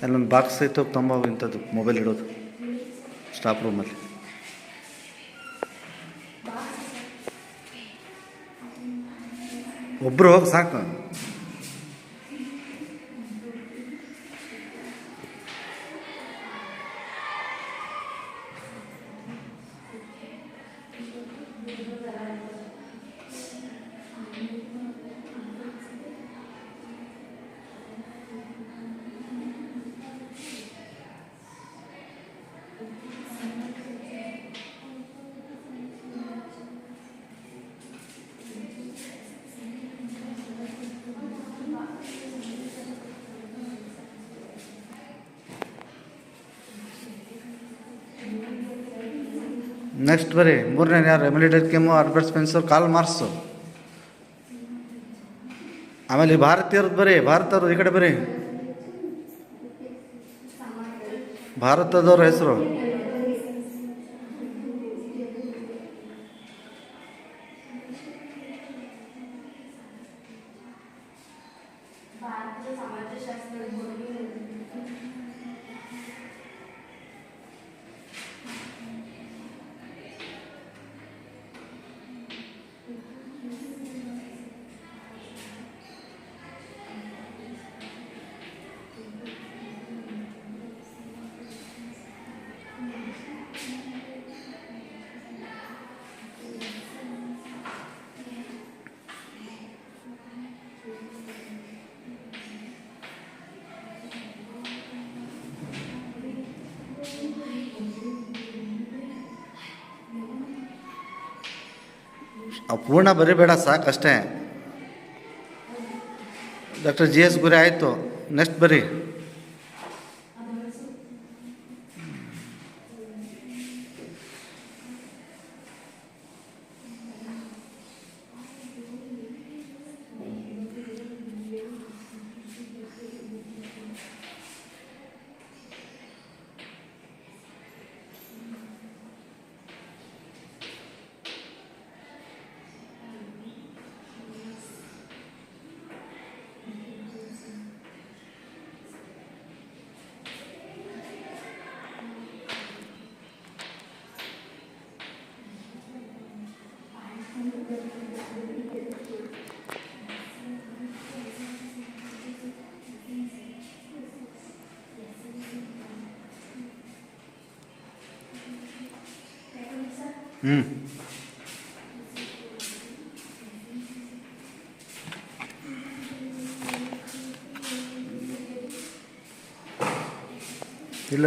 ಅಲ್ಲೊಂದು ಬಾಕ್ಸ್ ಐತೆ ತುಂಬ ಇಂಥದ್ದು ಮೊಬೈಲ್ ಇಡೋದು ಸ್ಟಾಫ್ ರೂಮಲ್ಲಿ. ಒಬ್ಬರು ಹೋಗಿ ಸಾಕು. ನೆಕ್ಸ್ಟ್ ಬರ್ರಿ ಮೂರನೇ ಯಾರು ಎಮಿಲಿಟರಿ ಕೆಮ್ಮು ಆಲ್ಬರ್ಟ್ ಸ್ಪೆನ್ಸರ್ ಕಾಲ್ ಮಾರ್ಕ್ಸು. ಆಮೇಲೆ ಭಾರತೀಯರದ್ದು ಬರೀ ಭಾರತದವ್ರು ಈ ಕಡೆ ಬರೀ ಭಾರತದವ್ರ ಹೆಸರು ಪೂರ್ಣ ಬರಿಬೇಡ ಸಾಕಷ್ಟೇ. ಡಾಕ್ಟರ್ ಜಿ ಎಸ್ ಗುರಿ ಆಯಿತು. ನೆಕ್ಸ್ಟ್ ಬರಿ ಇಲ್ಲ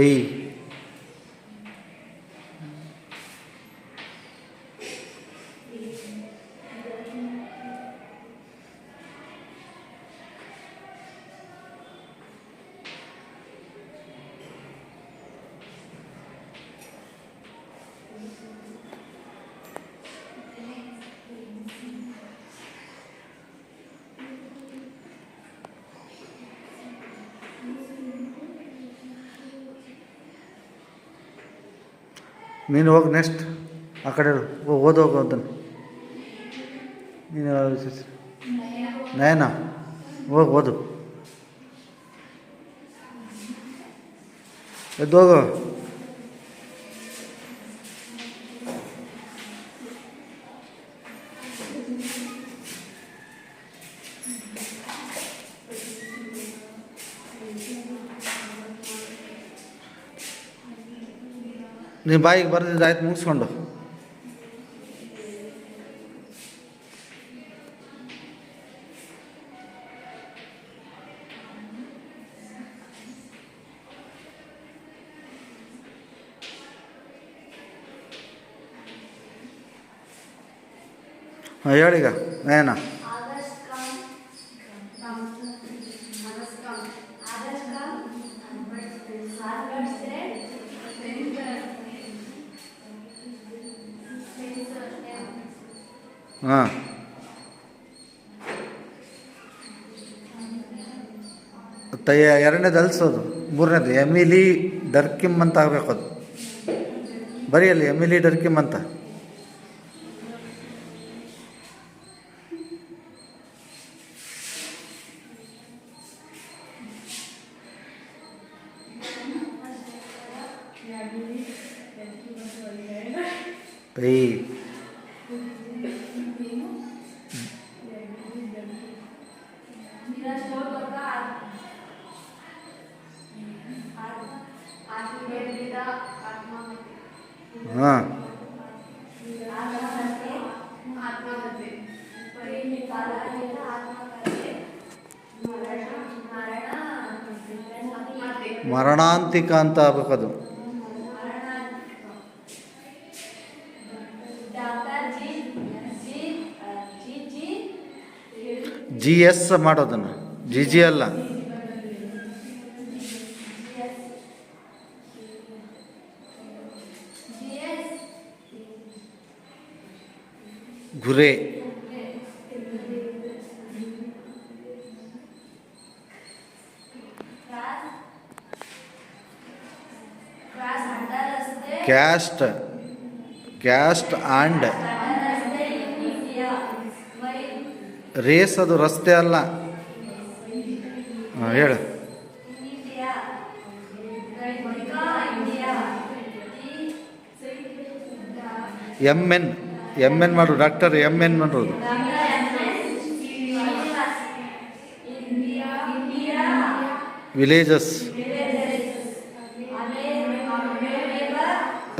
ಏಯ್ ನೀನು ಹೋಗಿ ನೆಕ್ಸ್ಟ್ ಆ ಕಡೆ ಓದೋಗು ಅದನ್ನು. ನೀನು ನಯನ ಹೋಗಿ ಓದು. ಎದ್ದೋಗು. ನೀವು ಬಾಯಿಗೆ ಬರೆದಿದ್ದಾಯ್ತು ಮುಗಿಸ್ಕೊಂಡು. ಹಾಂ ಹೇಳೀಗ ಏನ ಹಾಂ ಎರಡನೇದು ಅಲ್ಸೋದು, ಮೂರನೇದು ಎಮಿಲಿ ಡರ್ಕಿಮ್ ಅಂತ ಆಗಬೇಕು. ಅದು ಬರೀ ಎಮಿಲಿ ಡರ್ಕಿಮ್ ಅಂತ. ಐ ಹಾಂ ಮರಣಾಂತಿಕ ಅಂತ ಆಗ್ಬೇಕದು. ಜಿ ಎಸ್ ಮಾಡೋದನ್ನು, ಜಿ ಜಿ ಅಲ್ಲ. ಗುರೆ ಕ್ಯಾಸ್ಟ್ ಆ್ಯಂಡ್ ರೇಸ್, ಅದು ರಸ್ತೆ ಅಲ್ಲ. ಹಾಂ ಹೇಳು. ಎಮ್ ಎನ್ ಮಾಡು, ಡಾಕ್ಟರ್ ಎಮ್ ಎನ್ ಮಾಡೋದು. ವಿಲೇಜಸ್.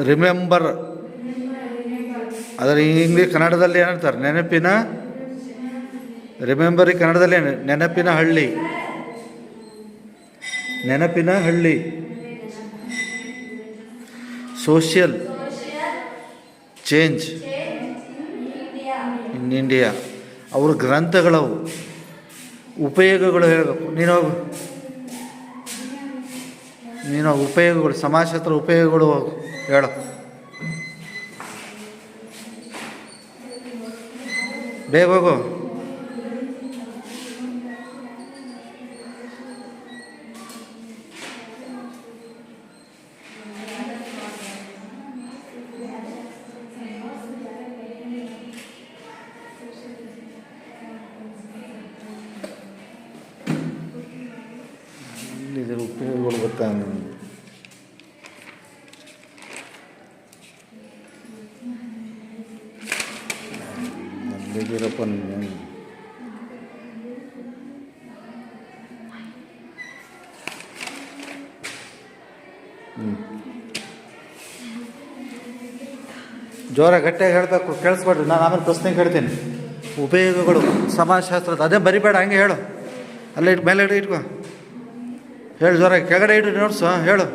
ರಿಮೆಂಬರ್, ಅದರ ಇಂಗ್ಲೀಷ್ ಕನ್ನಡದಲ್ಲಿ ಏನಂತಾರೆ? ನೆನಪಿನ, ರಿಮೆಂಬರ್ ಕನ್ನಡದಲ್ಲಿ ನೆನಪಿನ ಹಳ್ಳಿ, ನೆನಪಿನ ಹಳ್ಳಿ. Social change in India. ಅವ್ರ ಗ್ರಂಥಗಳವು, ಉಪಯೋಗಗಳು ಹೇಳಬೇಕು. ನೀನು ಉಪಯೋಗಗಳು, ಸಮಾಜಶಾಸ್ತ್ರ ಉಪಯೋಗಗಳು ಹೇಳು. ಬೇಗ ಹೋಗು. ಇದರ ಉಪಯೋಗಗಳು ಗೊತ್ತಾ? ನಲ್ಲಿದ್ದೀರಪ್ಪ ನೀವು. ಜೋರ ಗಟ್ಟಿಯಾಗಿ ಹೇಳಬೇಕು, ಕೇಳಿಸ್ಬೇಡ್ರಿ. ನಾನು ಆಮೇಲೆ ಪ್ರಶ್ನೆ ಕೇಳ್ತೀನಿ. ಉಪಯೋಗಗಳು ಸಮಾಜಶಾಸ್ತ್ರದ, ಅದೇ ಬರಿಬೇಡ, ಹಂಗೆ ಹೇಳು. ಅಲ್ಲೇ ಇಟ್ಟು ಮೇಲೆ ಇಟ್ಕೋ, ಹೇಳು ಜೋರಾಗಿ. ಕೆಳಗಡೆ ಇಟ್ಟು ನೋಡ್ಸು, ಹೇಳು.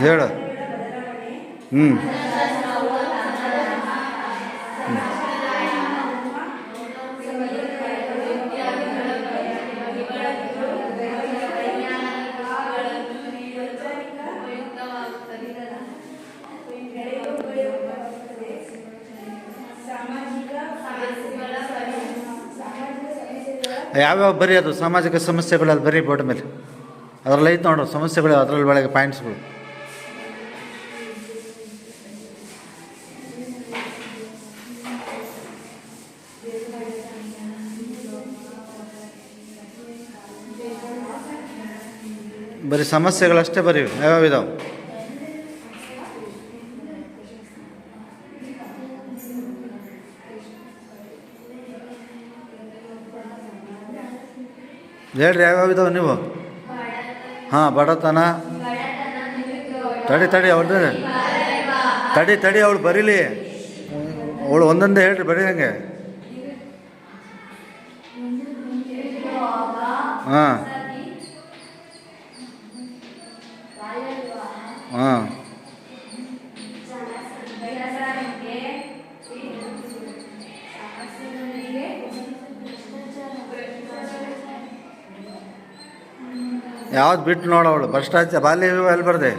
ಹೇಳು. ಯಾವ್ಯಾವ ಬರೀ ಅದು ಸಾಮಾಜಿಕ ಸಮಸ್ಯೆಗಳಲ್ಲಿ ಬರೀ ಬೋರ್ಡ್ ಮೇಲೆ ಅದರಲ್ಲಿ ಐತೆ ನೋಡ್ರಿ ಸಮಸ್ಯೆಗಳು, ಅದರಲ್ಲಿ ಒಳಗೆ ಪಾಯಿಂಟ್ಸ್ಗಳು. ಬರೀ ಸಮಸ್ಯೆಗಳಷ್ಟೇ ಬರೀವಿ. ಯಾವ್ಯಾವ ಇದಾವೆ? ಹೇಳ್ರಿ ಯಾವ್ಯಾವ ಇದಾವೆ ನೀವು? ಹಾಂ, ಬಡತನ. ತಡಿ ಅವ್ರದ್ದು ತಡಿ ಅವಳು ಬರೀಲಿ. ಅವಳು ಒಂದೊಂದೇ ಹೇಳ್ರಿ ಬರೀದಂಗೆ. ಹಾಂ ಹಾಂ ಯಾವ್ದು ಬಿಟ್ಟು ನೋಡವಳು? ಭ್ರಷ್ಟಾಚಾರ, ಬಾಲ್ಯ ವಿವಾಹ ಎಲ್ಲಿ ಬರ್ದೆ?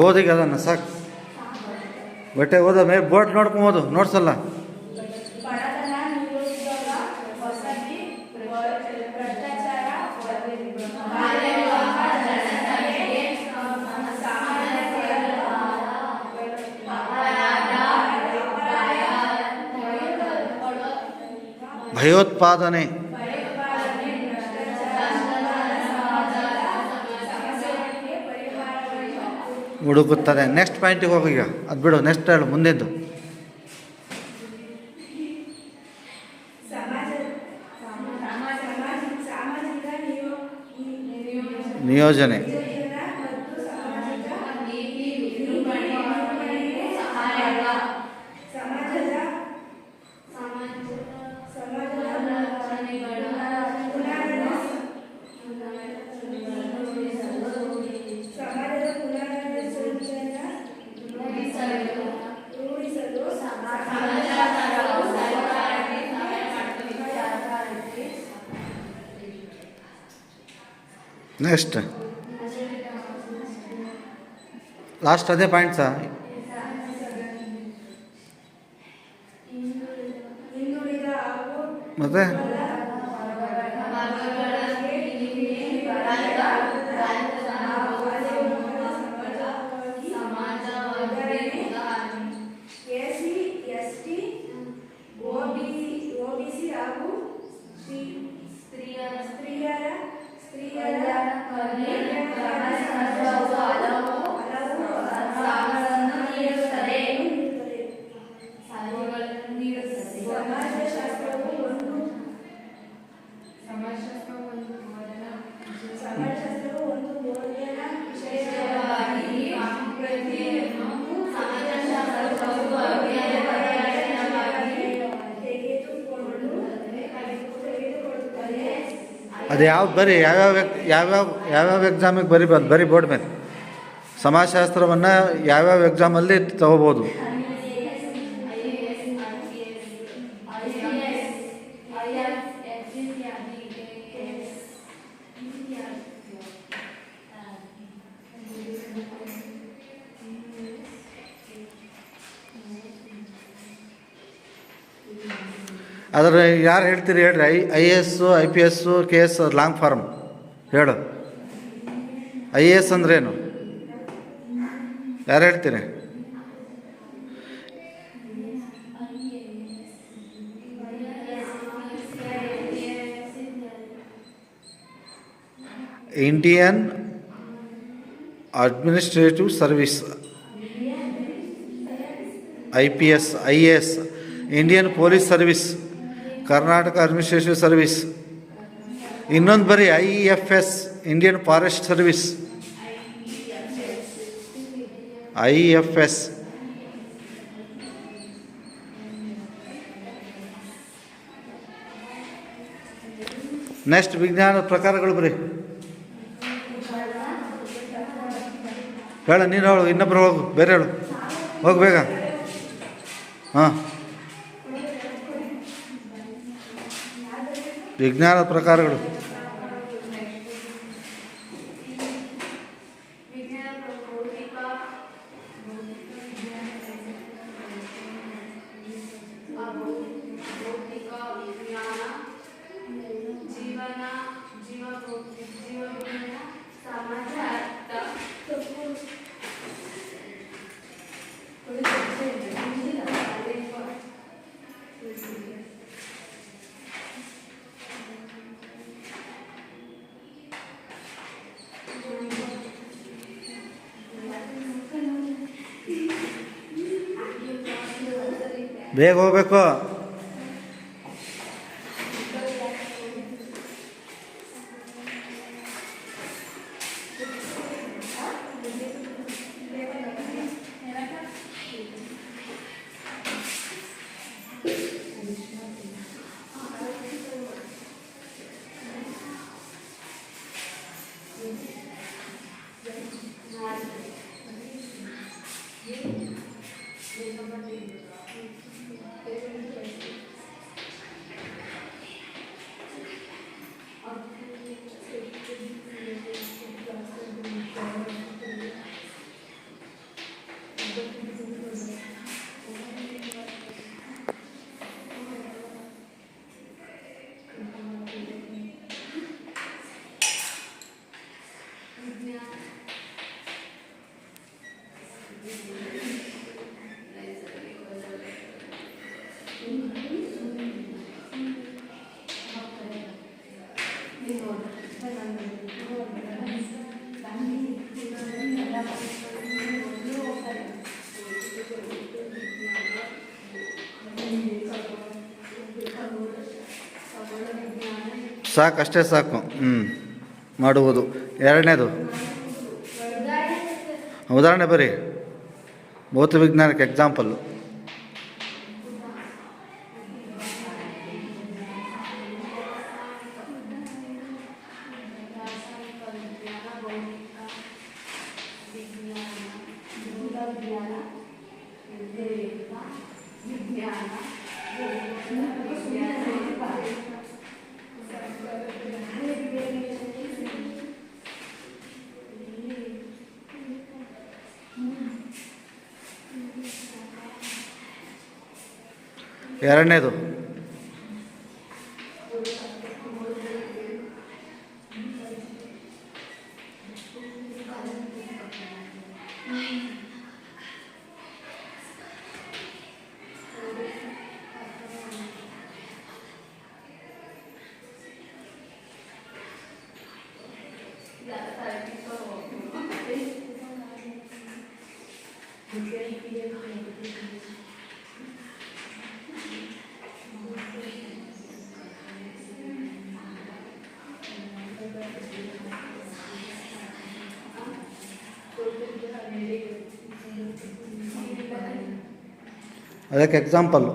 ಓದಿಗ ಅದನ್ನು ಸಾಕು. ಬಟ್ಟೆ ಓದ ಮೇ ಬೋಟ್ ನೋಡ್ಕೊಂಬೋದು, ನೋಡ್ಸಲ್ಲ. ಭಯೋತ್ಪಾದನೆ, ಹುಡುಕುತ್ತದೆ. ನೆಕ್ಸ್ಟ್ ಪಾಯಿಂಟಿಗೆ ಹೋಗಿ, ಈಗ ಅದು ಬಿಡು, ನೆಕ್ಸ್ಟ್ ಹೇಳು ಮುಂದಿದ್ದು. ನಿಯೋಜನೆ, ನೆಕ್ಸ್ಟ್ ಲಾಸ್ಟ್ ಅದೇ ಪಾಯಿಂಟ್ಸಾ? ಮತ್ತೆ ಅದು ಯಾವ್ದು ಬರೀ ಯಾವ್ಯಾವ ಎಕ್ಸಾಮಿಗೆ ಬರಿಬೋದು, ಬರೀ ಬೋರ್ಡ್ ಮೇಲೆ. ಸಮಾಜಶಾಸ್ತ್ರವನ್ನು ಯಾವ್ಯಾವ ಎಕ್ಸಾಮಲ್ಲಿ ತಗೋಬೋದು? ಅದರ ಯಾರು ಹೇಳ್ತೀರಿ ಹೇಳ್ರಿ? IAS, IPS, KS long form ಹೇಳು. IAS ಅಂದ್ರೇನು? ಯಾರು ಹೇಳ್ತೀರಿ? Indian administrative service, IPS, IAS, Indian police service, Karnataka administrative service. ಇನ್ನೊಂದು ಬರೀ IFS, Indian forest service. IFS. Next ವಿಜ್ಞಾನದ ಪ್ರಕಾರಗಳು ಬರೀ ಹೇಳ. ನೀನು ಹೇಳು, ಇನ್ನೊಬ್ರು ಹೋಗು, ಬೇರೆ ಹೇಳು, ಹೋಗು ಬೇಗ. ಹಾಂ, ವಿಜ್ಞಾನದ ಪ್ರಕಾರಗಳು. ಬೇಗ ಹೋಗ್ಬೇಕು. ಸಾಕು, ಅಷ್ಟೇ ಸಾಕು. ಮಾಡುವುದು. ಎರಡನೇದು ಉದಾಹರಣೆ ಬರೀ, ಭೌತ ವಿಜ್ಞಾನಕ್ಕೆ ಎಕ್ಸಾಂಪಲ್ಲು. ಎರಡನೇದು ಅದಕ್ಕೆ ಎಕ್ಸಾಂಪಲ್ಲು.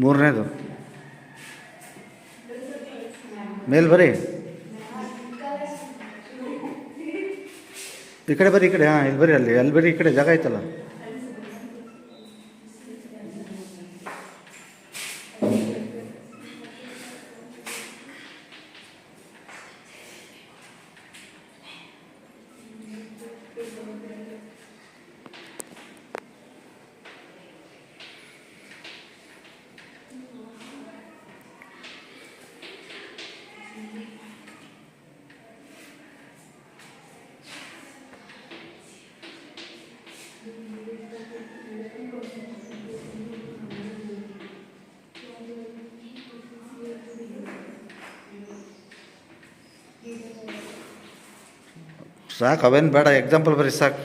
ಮೂರನೇದು ಮೇಲ್ ಬರೀ, ಈ ಕಡೆ ಬರೀ, ಈ ಕಡೆ. ಹಾಂ, ಇಲ್ಲಿ ಬರೀ, ಅಲ್ಲಿ ಬರೀ, ಈ ಕಡೆ ಜಾಗ ಐತಲ್ಲ. ಸಾಕು, ಅವೇನು ಬೇಡ, ಎಕ್ಸಾಂಪಲ್ ಬರೀ ಸಾಕು.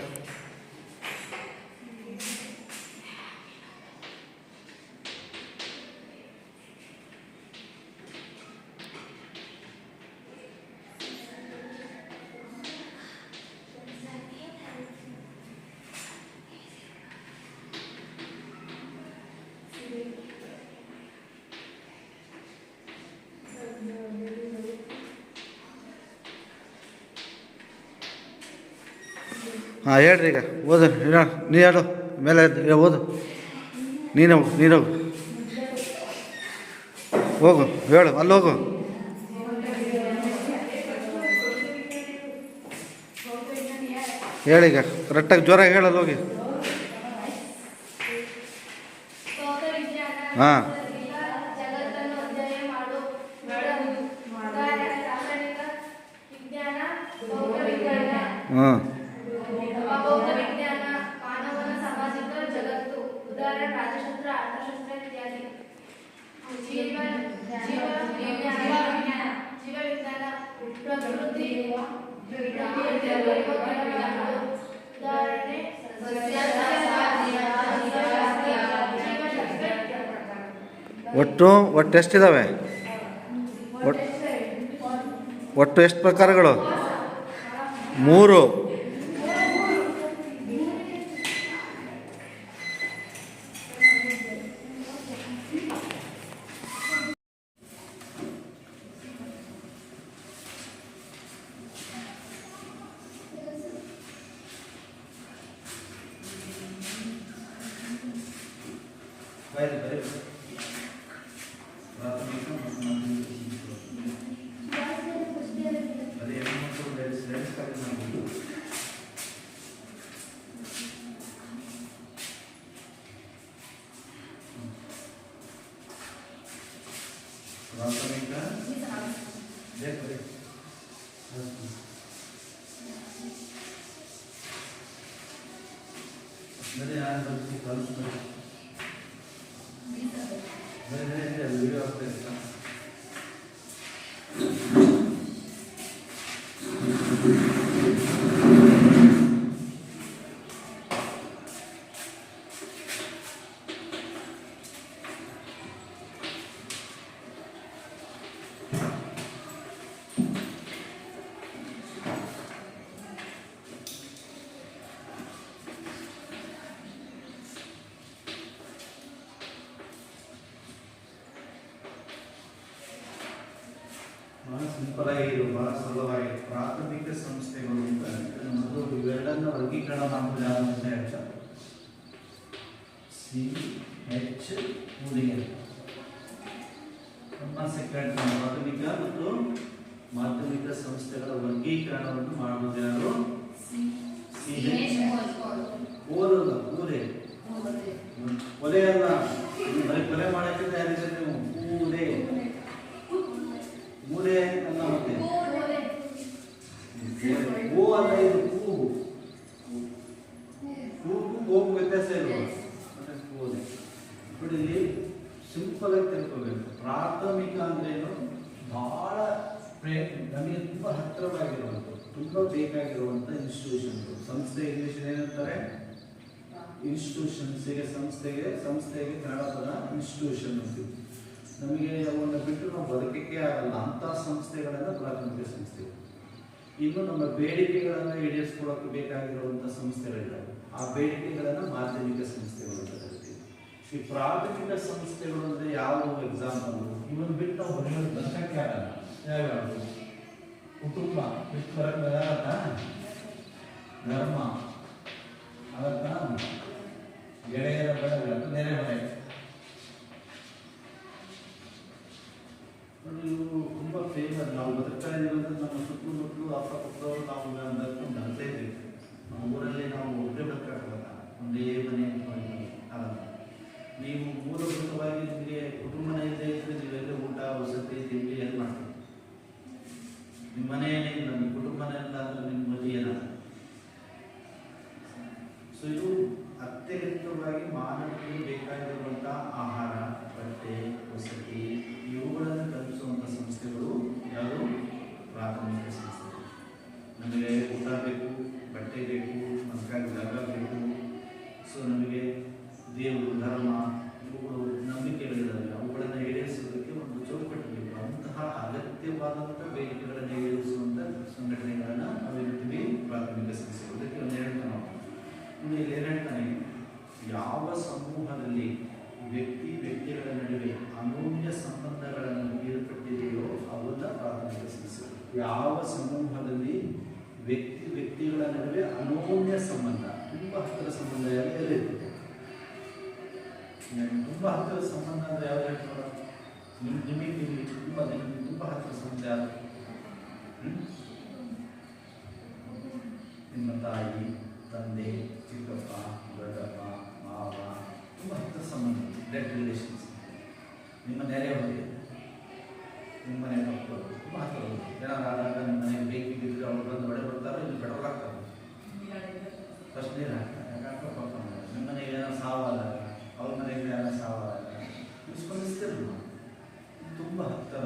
ಹಾಂ ಹೇಳ್ರಿ, ಈಗ ಓದು, ನೀ ಹೇಳು, ಮೇಲೆ ಓದು, ನೀನು ಹೋಗು, ಹೇಳು, ಅಲ್ಲಿ ಹೋಗು. ಹೇಳೀಗ ಕರೆಕ್ಟಾಗಿ ಜೋರಾಗಿ ಹೇಳಲ್ಲ ಹೋಗಿ. ಹಾಂ ಹಾಂ ಒಟ್ಟು ಎಷ್ಟಿದ್ದಾವೆ? ಒಟ್ಟು ಎಷ್ಟು ಪ್ರಕಾರಗಳು? 3. ಭಾಳ ಸಿಂಪಲ್ ಆಗಿರೋ, ಭಾಳ ಸುಲಭವಾಗಿ ಪ್ರಾಥಮಿಕ ಸಂಸ್ಥೆಗಳು ಅಂತ ನಮ್ಮದು ಇವೆರಡನ್ನು ವರ್ಗೀಕರಣ ಮಾಡೋದು ಯಾವುದು ಅಂತ ಹೇಳ್ತಾರೆ. CHUDL ಪ್ರಾಥಮಿಕ ಮತ್ತು ಮಾಧ್ಯಮಿಕ ಸಂಸ್ಥೆಗಳ ವರ್ಗೀಕರಣವನ್ನು ಮಾಡುವುದು ಯಾರು? ಓದಲ್ಲ, ಕೊಲೆ ಅಲ್ಲ, ಕೊಲೆ ಮಾಡಕ್ಕೆ ತಯಾರಿಸಿದ್ರೆ ನೀವು ಮೂಲೆ ಅಲ್ಲ, ಮತ್ತೆ ಓ ಅಲ್ಲ, ಇದು ಕೂಗು. ಹೋಗು ವ್ಯತ್ಯಾಸ ಇಲ್ವಾ? ಮತ್ತೆ ನೋಡಿ, ಇಲ್ಲಿ ಸಿಂಪಲ್ ಆಗಿ ತಿಳ್ಕೋಬೇಕು. ಪ್ರಾಥಮಿಕ ಅಂದ್ರೇನು? ಬಹಳ ನಮಗೆ ತುಂಬ ಹತ್ತಿರವಾಗಿರುವಂಥದ್ದು, ತುಂಬ ಬೇಕಾಗಿರುವಂಥ ಇನ್ಸ್ಟಿಟ್ಯೂಷನ್. ಸಂಸ್ಥೆ ಇಂಗ್ಲೀಷ್ ಏನಂತಾರೆ? ಇನ್ಸ್ಟಿಟ್ಯೂಷನ್ಸ್ಗೆ, ಸಂಸ್ಥೆಗೆ ಕನ್ನಡ ಪದ ಇನ್ಸ್ಟಿಟ್ಯೂಷನ್ ಅಂತೀವಿ. ನಮಗೆ ಅವನ್ನು ಬಿಟ್ಟು ನಾವು ಬದುಕಕ್ಕೆ ಆಗಲ್ಲ ಅಂಥ ಸಂಸ್ಥೆಗಳನ್ನು ಪ್ರಾಥಮಿಕ ಸಂಸ್ಥೆಗಳು. ಇನ್ನು ನಮ್ಮ ಬೇಡಿಕೆಗಳನ್ನು ಈಡೇರಿಸ್ಕೊಳ್ಳೋಕೆ ಬೇಕಾಗಿರುವಂಥ ಸಂಸ್ಥೆಗಳಿದ್ದಾವೆ, ಆ ಬೇಡಿಕೆಗಳನ್ನು ಮಾಧ್ಯಮಿಕ ಸಂಸ್ಥೆಗಳು ಅಂತ ಕರಿತೀವಿ. ಈ ಪ್ರಾಥಮಿಕ ಸಂಸ್ಥೆಗಳು ಅಂದರೆ ಯಾವ ಎಕ್ಸಾಂಪಲ್? ಇವನ್ ಬಿಟ್ಟು ನಾವು ಹೊರಗಡೆ ಬದುಕಕ್ಕೆ ಆಗಲ್ಲ. ಯಾವ್ಯಾವುದು? ಕುಟುಂಬ ಬಿಟ್ಟು ಬರಕ್ಕೆ ಆಗತ್ತ? ಧರ್ಮ ಆಗತ್ತ? ಗೆಳೆಯರ ಬಡ, ನೆರೆ ಹೊರೆ. ಇವು ತುಂಬ ಫೇಮಸ್. ನಾವು ಬದುಕ್ತಾ ಇದ್ದೀವಿ ಅಂದರೆ ನಮ್ಮ ಸುತ್ತಮುತ್ತಲು ಅಕ್ಕಪಕ್ಕದವರು ನಾವು ನಡ್ಕೊಂಡು ಅಲ್ಲೇ ಇದ್ದೀವಿ. ನಮ್ಮ ಊರಲ್ಲಿ ನಾವು ಒಬ್ಬರೇ ಬದುಕಾಗಲ್ಲ, ಒಂದೇ ಮನೆ ಆಗಲ್ಲ. ನೀವು ಮೂಲಭೂತವಾಗಿ ನಿಮಗೆ ಕುಟುಂಬನ ಇಲ್ಲದೆ ಇದ್ದರೆ ನೀವೆಲ್ಲ ಊಟ, ವಸತಿ, ತಿಂಡಿ ಏನು ಮಾಡ್ತೀವಿ? ನಿಮ್ಮ ಮನೆಯೇ ಇಲ್ಲ, ನಿಮ್ಮ ಕುಟುಂಬನೇ ಇಲ್ಲ ಅಂದರೆ ನಿಮ್ಮ ಮನೆ ಏನಲ್ಲ. ಸೊ ಇದು ಅತ್ಯಗತ್ಯವಾಗಿ ಮಾನವರಿಗೆ ಬೇಕಾಗಿರುವಂಥ ಆಹಾರ, ಬಟ್ಟೆ, ವಸತಿ ಇವುಗಳನ್ನು ಕಲ್ಪಿಸುವಂಥ ಸಂಸ್ಥೆಗಳು ಯಾವುದು? ಪ್ರಾಥಮಿಕ ಸಂಸ್ಥೆಗಳು. ನಮಗೆ ಊಟ ಬೇಕು, ವ್ಯಕ್ತಿ ವ್ಯಕ್ತಿಗಳ ನಡುವೆ ಅನೋನ್ಯ ಸಂಬಂಧಗಳನ್ನು ಏರ್ಪಟ್ಟಿದೆಯೋ ಅವೆಲ್ಲ ಪ್ರಾಥಮಿಕ ಸಂಸ್ಥೆಗಳು. ಯಾವ ಸಮೂಹದಲ್ಲಿ ವ್ಯಕ್ತಿ ವ್ಯಕ್ತಿಗಳ ನಡುವೆ ಅನೋನ್ಯ ಸಂಬಂಧ, ತುಂಬ ಹತ್ತಿರ ಸಂಬಂಧ ಎಲ್ಲಿರ್ತದೆ? ತುಂಬ ಹತ್ತಿರ ಸಂಬಂಧ ಅಂದರೆ ಯಾವ್ದು ಹೇಳ್ತಾರ? ನಿಮಗೆ ತುಂಬ ಹತ್ತಿರ ಸಂಬಂಧ ಯಾರು? ನಿಮ್ಮ ತಾಯಿ, ತಂದೆ, ಚಿಕ್ಕಪ್ಪ, ದೊಡ್ಡಪ್ಪ, ಮಾವ, ತುಂಬ ಹತ್ತಿರ ಸಂಬಂಧ, ಬ್ಲಡ್ ರಿಲೇಷನ್ಸ್. ನಿಮ್ಮ ನೆರೆಹೊರೆ, ನಿಮ್ಮ ಮನೆ ಮಕ್ಕಳು ತುಂಬ ಹತ್ತಿರ. ಏನಾದ್ರು ಆದಾಗ ನಿಮ್ಮ ಮನೆಗೆ ಬೇಕಿದ್ದರೆ ಅವ್ರು ಬಂದು ಒಡೆ ಬರ್ತಾರೆ, ಇಲ್ಲಿ ಪೆಟ್ರೋಲ್ ಹಾಕ್ತಾರೆ, ಫಸ್ಟ್ ನೀರು ಹಾಕ್ತಾರೆ, ಯಾಕಪ್ಪ ನಿಮ್ಮ ಮನೆಗೆ ಏನಾದ್ರು ಸಾವಾದಾಗ, ಅವ್ರ ಮನೆಗೆ ಏನಾದ್ರು ಸಾವಾದಾಗ ಸ್ಪಂದಿಸ್ತಿರಲ್ಲ. ತುಂಬ ಹತ್ತಿರ,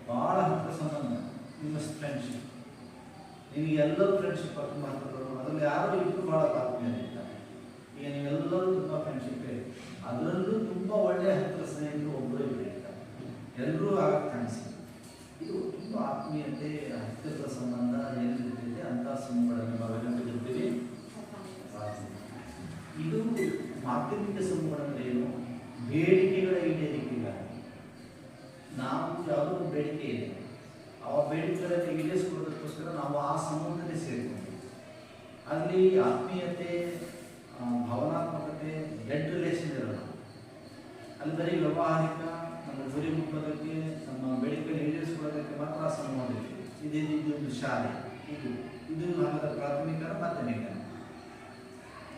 ಭಾಳ ಹತ್ತಿರ ಸಂಬಂಧ. ನಿಮ್ಮ ಫ್ರೆಂಡ್ಶಿಪ್, ನಿಮಗೆ ಎಲ್ಲರೂ ಫ್ರೆಂಡ್ಶಿಪ್ ತುಂಬ ಹತ್ತಿರಗಳು. ಅದರಲ್ಲಿ ಯಾರು ಇಬ್ಬರು ಭಾಳ ಆತ್ಮೀಯತೆ ಇರ್ತಾರೆ. ಈಗ ನೀವೆಲ್ಲರೂ ತುಂಬ ಫ್ರೆಂಡ್ಶಿಪ್ ಇದೆ, ಅದರಲ್ಲೂ ತುಂಬ ಒಳ್ಳೆಯ ಹತ್ತಿರ ಸ್ನೇಹಿತರು ಒಬ್ಬರು ಇಬ್ಬರು ಇರ್ತಾರೆ, ಎಲ್ಲರೂ ಆಗಕ್ಕೆ ಕಾಣಿಸಿ. ಇದು ತುಂಬ ಆತ್ಮೀಯತೆ, ಹತ್ತಿರದ ಸಂಬಂಧ ಏನಿರ್ತೈತೆ ಅಂಥ ಸಮೂಹಗಳನ್ನು ನಾವೇನು ಕರೀತೀವಿ? ಇದು ಮಾಧ್ಯಮಿಕ ಸಮೂಹಗಳಂದ್ರೆ ಏನು? ಬೇಡಿಕೆಗಳ ಈಡೇರಿಕೆಗಾಗಿ ನಾವು ಯಾವುದೋ ಒಂದು ಬೇಡಿಕೆ ಇದೆ, ಆ ಬೇಡಿಕೆಗಳನ್ನು ಈಡೇರಿಸಿಕೊಳ್ಳೋದಕ್ಕೋಸ್ಕರ ನಾವು ಆ ಸಮೂಹದಲ್ಲಿ ಸೇರಿಕೊಂಡು ಅಲ್ಲಿ ಆತ್ಮೀಯತೆ, ಭಾವನಾತ್ಮಕತೆ, ಬ್ಲಡ್ ರಿಲೇಷನ್ ಇರೋಲ್ಲ. ಅಲ್ಲಿ ಬರೀ ವ್ಯವಹಾರಿಕ, ನಮ್ಮ ಗುರಿ ಮುಟ್ಟೋದಕ್ಕೆ, ನಮ್ಮ ಬೇಡಿಕೆಯನ್ನು ಈಡೇರಿಸಿಕೊಳ್ಳೋದಕ್ಕೆ ಮಾತ್ರ ಆ ಸಮೂಹ ಇದೆ. ಇದೊಂದು ಶಾಲೆ, ಇದು ಹಾಗಾದ ಪ್ರಾಥಮಿಕ ಮಾಧ್ಯಮಿಕ.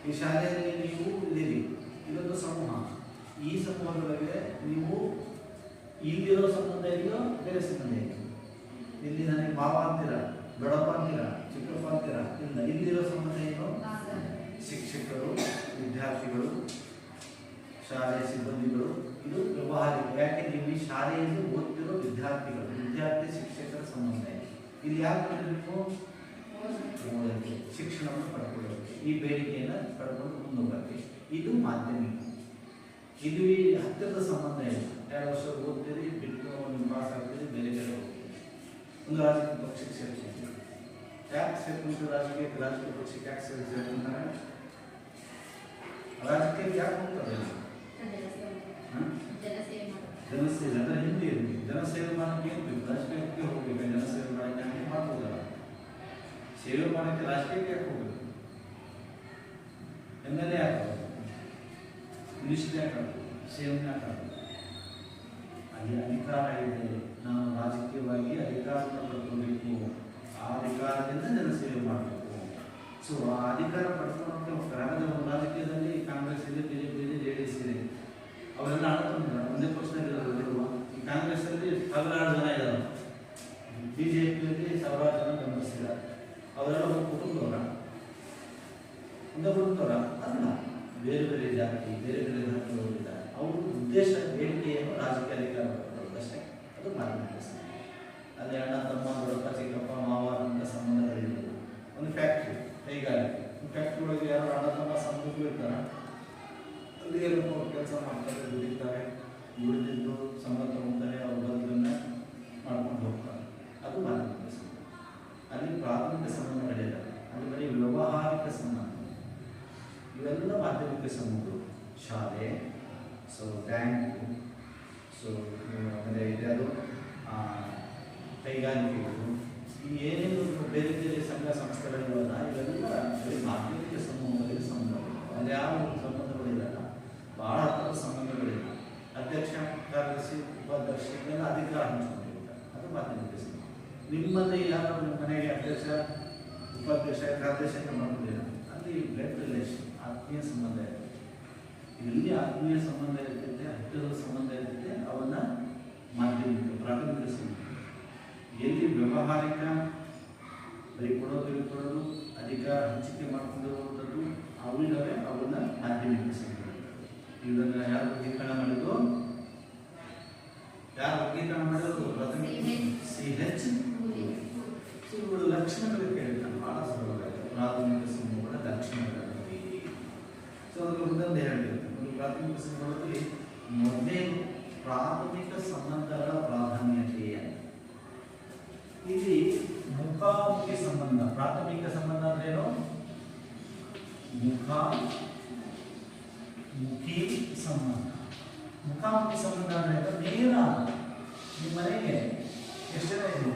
ಈ ಶಾಲೆಯಲ್ಲಿ ನೀವು ಇದ್ದೀರಿ, ಇದೊಂದು ಸಮೂಹ. ಈ ಸಮೂಹದೊಳಗೆ ನೀವು ಇಲ್ಲಿರೋ ಸಂಬಂಧ ಇದೆಯೋ ಬೇರೆ ಸಂಬಂಧ ಇದೆಯೋ? ಇಲ್ಲಿ ನನಗೆ ಮಾವ ಅಂತೀರ, ದೊಡ್ಡಪ್ಪ ಅಂತೀರ, ಚಿಕ್ಕಪ್ಪ ಅಂತೀರ, ಇಲ್ಲ. ಇಲ್ಲಿರೋ ಸಂಬಂಧ ಏನು? ಶಿಕ್ಷಕರು, ವಿದ್ಯಾರ್ಥಿಗಳು, ಶಾಲೆಯ ಸಿಬ್ಬಂದಿಗಳು. ಇದು ವ್ಯವಹಾರಿಕ. ಯಾಕೆ ನೀವು ಈ ಶಾಲೆಯಲ್ಲಿ ಓದ್ತಿರೋ ವಿದ್ಯಾರ್ಥಿಗಳು, ವಿದ್ಯಾರ್ಥಿ ಶಿಕ್ಷಕರ ಸಂಬಂಧ ಇದೆ. ಇಲ್ಲಿ ಯಾಕೆ ನೀವು ಓದೋಕ್ಕೆ, ಶಿಕ್ಷಣವನ್ನು ಪಡ್ಕೊಳ್ಳೋಕ್ಕೆ, ಈ ಬೇಡಿಕೆಯನ್ನು ಪಡ್ಕೊಂಡು ಮುಂದೋಗಕ್ಕೆ. ಇದು ಮಾಧ್ಯಮಿಕ. ಇದು ಈ ಹತ್ತಿರದ ಸಂಬಂಧ ಇಲ್ಲ. 2 ವರ್ಷ ಓದ್ತೀರಿ, ಬಿಟ್ಟು ನೀವು ಪಾಸ್ ಆಗ್ತೀರಿ, ಬೇರೆ ಬೇರೆ ಹೋಗ್ತೀರಿ. ಒಂದು ರಾಜಕೀಯ ಪಕ್ಷಕ್ಕೆ ಸೇರ್ತೀವಿ. ಯಾಕೆ ಸೇರ್ಕೊಂಡು ರಾಜಕೀಯ ಪಕ್ಷಕ್ಕೆ ಯಾಕೆ ಸೇರ್ಕೊಂತಾರೆ? ರಾಜಕೀಯಕ್ಕೆ ಯಾಕೆ ಹೋಗ್ತಾರೆ? ಜನಸೇವೆ. ಅದರ ಹಿಂದೆ ಇರಬೇಕು. ಜನಸೇವೆ ಮಾಡೋಕ್ಕೆ ಏನು ಬೇಕು? ರಾಜಕೀಯಕ್ಕೆ ಹೋಗ್ಬೇಕು. ಜನಸೇವೆ ಮಾಡೋಕ್ಕೆ ಹಂಗೆ ಮಾಡ್ಬೋದಲ್ಲ. ಸೇವೆ ಮಾಡೋಕ್ಕೆ ರಾಜಕೀಯಕ್ಕೆ ಯಾಕೆ ಹೋಗ್ಬೇಕು? MLA ಯಾಕೆ ಆಗಬೇಕು? ಮಿನಿಸ್ಟರ್ ಯಾಕೆ ಆಗಬೇಕು? ಸೇವೆ ಯಾಕೆ ಆಗಬೇಕು? ಅಲ್ಲಿ ಅಧಿಕಾರ ಇದೆ, ನಾವು ರಾಜಕೀಯವಾಗಿ ಅಧಿಕಾರವನ್ನು ಪಡ್ಕೊಳ್ಬೇಕು. ಆ ಅಧಿಕಾರದಿಂದ ಜನಸೇವೆ ಮಾಡಬೇಕು. ಸೊ ಆ ಅಧಿಕಾರ ಪಡ್ಕೊಳ್ಳೋಕೆ ಹೋಗ್ತಾರೆ. ರಾಜಕೀಯದಲ್ಲಿ ಕಾಂಗ್ರೆಸ್ ಇದೆ, BJP ಇದೆ, JDS ಇದೆ, ಅವರೆಲ್ಲ ಆಡ್ಕೊಂಡಿದ್ದಾರೆ. ಒಂದೇ ಪಕ್ಷದಲ್ಲಿರುವ ಈ ಕಾಂಗ್ರೆಸ್ಸಲ್ಲಿ 16 ಜನ ಇದ್ದಾರೆ, BJPಯಲ್ಲಿ 1000 ಜನ ಗಮನಿಸಿದ್ದಾರೆ. ಅವರೆಲ್ಲ ಒಂದು ಕುಟುಂಬದವರ, ಒಂದೇ ಕುಟುಂಬದವರ ಅಲ್ಲ, ಬೇರೆ ಬೇರೆ ಜಾತಿ, ಬೇರೆ ಬೇರೆ ಧರ್ಮದವರಿದ್ದಾರೆ. ಅವ್ರ ಉದ್ದೇಶ, ಬೇಡಿಕೆಯನ್ನು ರಾಜಕೀಯ ಅಧಿಕಾರ ಪಡ್ಕೊಳ್ಳೋದಷ್ಟೇ. ಅದು ಮಾಧ್ಯಮಿಕ ಸಂಬಂಧ. ಅಲ್ಲಿ ಅಣ್ಣ ತಮ್ಮ, ದೊಡ್ಡಪ್ಪ, ಚಿಕ್ಕಪ್ಪ, ಮಾವ ಅಂತ ಸಂಬಂಧಗಳಿರೋದು. ಒಂದು ಫ್ಯಾಕ್ಟ್ರಿ, ಕೈಗಾರಿಕೆ, ಫ್ಯಾಕ್ಟ್ರಿ ಒಳಗೆ ಯಾರು ಅಣ್ಣ ತಮ್ಮ ಸಂಬಂಧಗಳು ಇರ್ತಾರೆ. ಅಲ್ಲಿ ಏನೋ ಕೆಲಸ ಮಾಡ್ತಾರೆ, ದುಡಿತಾರೆ, ದುಡಿದಿದ್ದು ಸಂಬಂಧ ತಗೊಳ್ತಾರೆ, ಅವ್ರ ಬದುಕನ್ನು ಮಾಡ್ಕೊಂಡು ಹೋಗ್ತಾರೆ. ಅದು ಮಾಧ್ಯಮಿಕ ಸಂಬಂಧ. ಅಲ್ಲಿ ಪ್ರಾಥಮಿಕ ಸಂಬಂಧಗಳಿಲ್ಲ, ಅಲ್ಲಿ ಬರೀ ವ್ಯವಹಾರಿಕ ಸಂಬಂಧ. ಇವೆಲ್ಲ ಮಾಧ್ಯಮಿಕ ಸಂಬಂಧಗಳು. ಶಾಲೆ, ಸೊ ಬ್ಯಾಂಕು, ಸೊ ಆಮೇಲೆ ಇದೆಯದು ಕೈಗಾರಿಕೆಗಳು, ಈ ಏನೇನು ಬೇರೆ ಬೇರೆ ಸಂಘ ಸಂಸ್ಥೆಗಳಿರೋಲ್ಲ, ಇವೆಲ್ಲ ಬರೀ ಮಾಧ್ಯಮಿಕ ಸಮೂಹಗಳಿಗೆ ಸಂಬಂಧಗಳು. ಅಲ್ಲಿ ಯಾವ ಸಂಬಂಧಗಳಿರಲ್ಲ, ಭಾಳ ಹತ್ತಿರದ ಸಂಬಂಧಗಳಿಲ್ಲ. ಅಧ್ಯಕ್ಷ, ಕಾರ್ಯದರ್ಶಿ, ಉಪಾಧ್ಯಕ್ಷ ಇವೆಲ್ಲ ಅಧಿಕಾರ ಹಂಚ್ಕೊಂಡಿರ್ತಾರೆ. ಅದು ಮಾಧ್ಯಮಿಕ ಸಂಬಂಧ. ನಿಮ್ಮಲ್ಲಿ ಯಾರು ನಿಮ್ಮ ಮನೆಗೆ ಅಧ್ಯಕ್ಷ, ಉಪಾಧ್ಯಕ್ಷ, ಕಾರ್ಯದರ್ಶಿ ಅಂತ ಮಾಡ್ಕೊಂಡಿಲ್ಲ, ಅಲ್ಲಿ ಬ್ಲಡ್ ರಿಲೇಷನ್, ಆತ್ಮೀಯ ಸಂಬಂಧ ಇರುತ್ತೆ. ಎಲ್ಲಿ ಆತ್ಮೀಯ ಸಂಬಂಧ ಇರ್ತೈತೆ, ಹತ್ತಿರದ ಸಂಬಂಧ ಇರ್ತೈತೆ, ಅವನ್ನ ಮಾಧ್ಯಮಿಕ, ಪ್ರಾಥಮಿಕ ಸಂಬಂಧ. ಎಲ್ಲಿ ವ್ಯವಹಾರಿಕ, ಬರೀ ಕೊಡೋದು ಇಟ್ಕೊಳ್ಳೋದು, ಅಧಿಕಾರ ಹಂಚಿಕೆ ಮಾಡ್ಕೊಂಡಿರುವಂಥದ್ದು ಅವಿಲ್ಲವೇ, ಅವನ್ನ ಮಾಧ್ಯಮಿಕ ಸಂಬಂಧ. ಇದನ್ನು ಯಾರು ವರ್ಗೀಕರಣ ಮಾಡಿದ್ರು? ಯಾರು ವರ್ಗೀಕರಣ ಮಾಡಿದ್ರು? ಪ್ರಾಥಮಿಕ CH. ಇವುಗಳ ಲಕ್ಷಣಗಳು ಕೇಳಿದ್ರೆ ಭಾಳ ಸರಳವಾಗಿದೆ. ಪ್ರಾಥಮಿಕ ಸಮೂಹಗಳ ಲಕ್ಷಣಗಳು. ಸೊ ಅದಕ್ಕೆ ಒಂದೊಂದು ಹೇಳಿರುತ್ತೆ. ಒಂದು ಪ್ರಾಥಮಿಕ ಸಮೂಹದಲ್ಲಿ ಮೊದಲೇ ಪ್ರಾಥಮಿಕ ಸಂಬಂಧಗಳ ಪ್ರಾಧಾನ್ಯತೆ. ಇಲ್ಲಿ ಮುಖಾಮುಖಿ ಸಂಬಂಧ. ಪ್ರಾಥಮಿಕ ಸಂಬಂಧ ಅಂದ್ರೆ ಏನು? ಮುಖಾಮುಖಿ ಸಂಬಂಧ. ಮುಖಾಮುಖಿ ಸಂಬಂಧ ಅಂದರೆ ನೇರ ನಿಮ್ಮ ಮನೆಗೆ ಎಷ್ಟು ಜನ ಇದ್ದೀವಿ?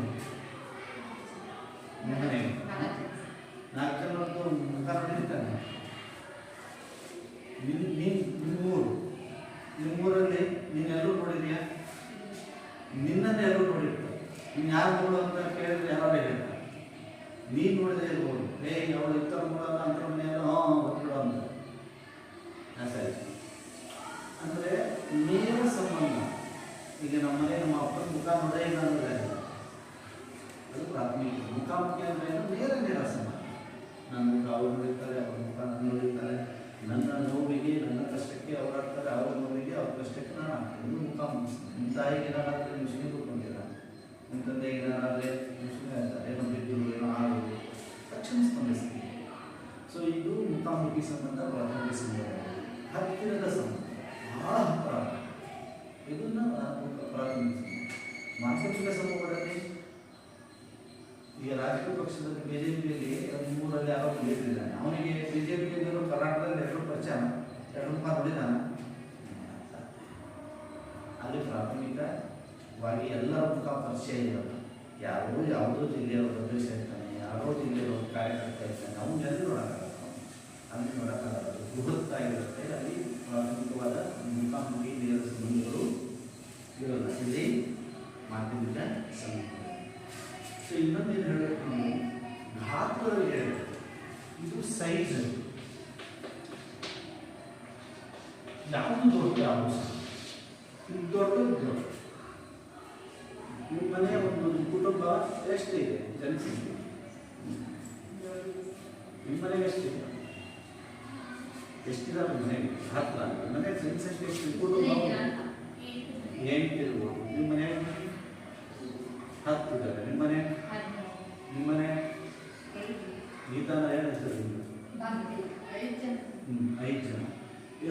ನಿಮ್ಮ ಮನೆಗೆ 4 ಜನ ಹೊರತು ಮುಖ ನೋಡಿರ್ತಾನೆ. ನಿಮ್ಮೂರಲ್ಲಿ ನೀನೆಲ್ಲರೂ ನೋಡಿದ್ಯಾ? ನಿನ್ನನ್ನು ಎಲ್ಲರೂ ನೋಡಿರ್ತಾರೆ. ನೀನು ಯಾರು ನೋಡು ಅಂತ ಕೇಳಿದ್ರೆ ಯಾರೋ ಹೇಳ್ತಾರೆ. ನೀನು ನೋಡಿದ್ರೆ ಇರ್ಬೋದು, ಅವಳು ಇತರ ನೋಡಲ್ಲ ಅಂತ ಮನೆಯಲ್ಲ ಗೊತ್ತಿಡೋ ಅಂತ. ಸರಿ, ಅಂದರೆ ನೇರ ಸಂಬಂಧ. ಈಗ ನಮ್ಮ ಮನೆ ನಮ್ಮ ಅಪ್ಪನ ಮುಖ ನೋಡೇ ಇಲ್ಲ ಅಂದರೆ ಅದು ಪ್ರಾಥಮಿಕ. ಮುಖಾಮುಖಿ ಅಂದರೆ ನೇರ ಸಂಬಂಧ. ನನ್ನ ಮುಖ ಅವ್ರು ನೋಡಿರ್ತಾರೆ, ಅವ್ರ ಮುಖ ನನ್ನ ನೋಡಿರ್ತಾರೆ. ನನ್ನ ನೋವಿಗೆ ನನ್ನ ಕಷ್ಟಕ್ಕೆ ಅವ್ರು ಆಡ್ತಾರೆ, ಅವ್ರ ನೋವಿಗೆ ಅವ್ರ ಕಷ್ಟಕ್ಕೆ ನಾನು ಆಗ್ತೇನೆ. ಇದು ಮುಖಾಮುಖಿ. ನಿಮ್ಮ ತಾಯಿಗೆ ಏನಾದ್ರೆ ನೀವು ಸುಮ್ಮನೆ ಕೂತ್ಕೊಂಡಿರ, ನಿಮ್ಮ ತಂದೆಗೆ ಏನಾದ್ರೆ ನೀವು ಸುಮ್ಮನೆ ಹೇಳ್ತಾರೆ, ಏನೋ ಬಿದ್ದು ಏನೋ ಆಗೋದು ತಕ್ಷಣ ಸ್ಪಂದಿಸ್ತೀವಿ. ಸೊ ಇದು ಮುಖಾಮುಖಿ ಸಂಬಂಧ, ಪ್ರಾಥಮಿಕ ಸಂಬಂಧ. ಹತ್ತಿರದ ಸಂಬಂಧ, ಬಹಳ ಹತ್ತಿರ. ಇದನ್ನ ಪ್ರಾಥಮಿಕ ಸಂಬಂಧ. ಮಾಧ್ಯಮಿಕ ಸಂಬಂಧಗಳಲ್ಲಿ ಈಗ ರಾಜಕೀಯ ಪಕ್ಷದಲ್ಲಿ ಬಿಜೆಪಿಯಲ್ಲಿ 3ರಲ್ಲಿ ಯಾರೋ ಗೆದ್ದಿದ್ದಾನೆ. ಅವನಿಗೆ ಬಿಜೆಪಿಯಲ್ಲಿರೋ ಕರ್ನಾಟಕದಲ್ಲಿ 2 ಪರಿಚಯ, 2 ಮುಖ ನೋಡಿದಾನೆ. ಅಲ್ಲಿ ಪ್ರಾಥಮಿಕವಾಗಿ ಎಲ್ಲರ ಮುಖ ಪರಿಚಯ ಇರೋದು. ಯಾರೋ ಯಾವುದೋ ಜಿಲ್ಲೆಯವರು ಅಧ್ಯಕ್ಷ ಇರ್ತಾನೆ, ಯಾರೋ ಜಿಲ್ಲೆಯವರು ಕಾರ್ಯಕರ್ತ ಇರ್ತಾನೆ, ಅವನ್ನೆಲ್ಲೂ ನೋಡೋಕ್ಕಾಗಲ್ಲ. ಅಲ್ಲಿ ನೋಡೋಕ್ಕಾಗಲ್ಲ, ಬೃಹತ್ತಾಗಿರುತ್ತೆ. ಅಲ್ಲಿ ಪ್ರಾಥಮಿಕವಾದ ಮುಖಾಮುಖಿ ನೇರ ಸಂಬಂಧಗಳು ಇರೋಲ್ಲ. ಇಲ್ಲಿ ಮಾಧ್ಯಮಿಕ ಸಂಬಂಧ. ಸೊ ಇನ್ನೊಂದೇನು ಹೇಳಬೇಕು, ನಾವು ಗಾತ್ರದಲ್ಲಿ ಹೇಳಬೇಕು. ಇದು ಸೈಜ್. ಯಾವುದು ದೊಡ್ಡ, ಯಾವುದು ಇದು ದೊಡ್ಡದು. ನಿಮ್ಮ ಮನೆ ಒಂದು ಕುಟುಂಬ ಎಷ್ಟಿದೆ ಜನಸಂಖ್ಯೆ? ನಿಮ್ಮ ಮನೆಗೆ ಎಷ್ಟಿದೆ? ಎಷ್ಟಿದಾವೆ ಮನೆಗೆ? ಗಾತ್ರ ಮನೆ ಜನಸಂಖ್ಯೆ ಎಷ್ಟು? ಕುಟುಂಬ 8 ಇರ್ಬೋದು. ನಿಮ್ಮ ಮನೆ 10 ಇದ್ದಾರೆ. ನಿಮ್ಮ ಮನೆ 5 ಜನ.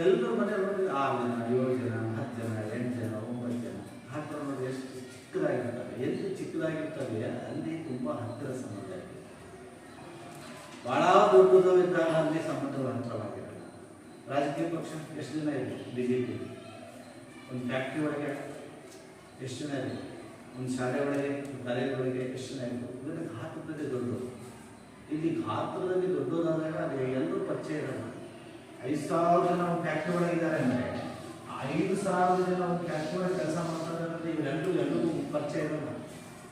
ಎಲ್ಲರೂ ಮನೆ ನೋಡಿ 6 ಜನ, 7 ಜನ, 10 ಜನ, 8 ಜನ, 9 ಜನ. ಆ ಥರ ನೋಡಿ ಎಷ್ಟು ಚಿಕ್ಕದಾಗಿರ್ತವೆ. ಎಲ್ಲಿ ಚಿಕ್ಕದಾಗಿರ್ತವೆ ಅಲ್ಲಿ ತುಂಬ ಹತ್ತಿರ ಸಂಬಂಧ ಇದೆ. ಭಾಳ ದೊಡ್ಡದಿದ್ದಾಗ ಅಲ್ಲಿ ಸಂಬಂಧಗಳು ಹತ್ತಿರವಾಗಿರಲ್ಲ. ರಾಜಕೀಯ ಪಕ್ಷ ಎಷ್ಟು ಜನ ಇದೆ? ಬಿಜೆಪಿ. ಒಂದು ಫ್ಯಾಕ್ಟ್ರಿ ಒಳಗೆ ಎಷ್ಟು ಜನ ಇದೆ? ಒಂದು ಶಾಲೆ ಒಳಗೆ, ಕಾಲೇಜೊಳಗೆ ಎಷ್ಟು ಜನ ಇತ್ತು? ಇದರಲ್ಲಿ ಗಾತ್ರದಲ್ಲಿ ದೊಡ್ಡದು. ಇಲ್ಲಿ ಗಾತ್ರದಲ್ಲಿ ದೊಡ್ಡದಾದಾಗ ಅದು ಎಲ್ಲರೂ ಪರಿಚಯ ಇರಲ್ಲ. 5,000 ಜನ ಒಂದು ಫ್ಯಾಕ್ಟ್ರಿ ಒಳಗಿದ್ದಾರೆ ಅಂದರೆ 5,000 ಜನ ಒಂದು ಫ್ಯಾಕ್ಟ್ರಿ ಒಳಗೆ ಕೆಲಸ ಮಾಡ್ತಾರೆ ಅಂದರೆ ಎಲ್ಲರಿಗೂ ಪರಿಚಯ ಇರಲ್ಲ.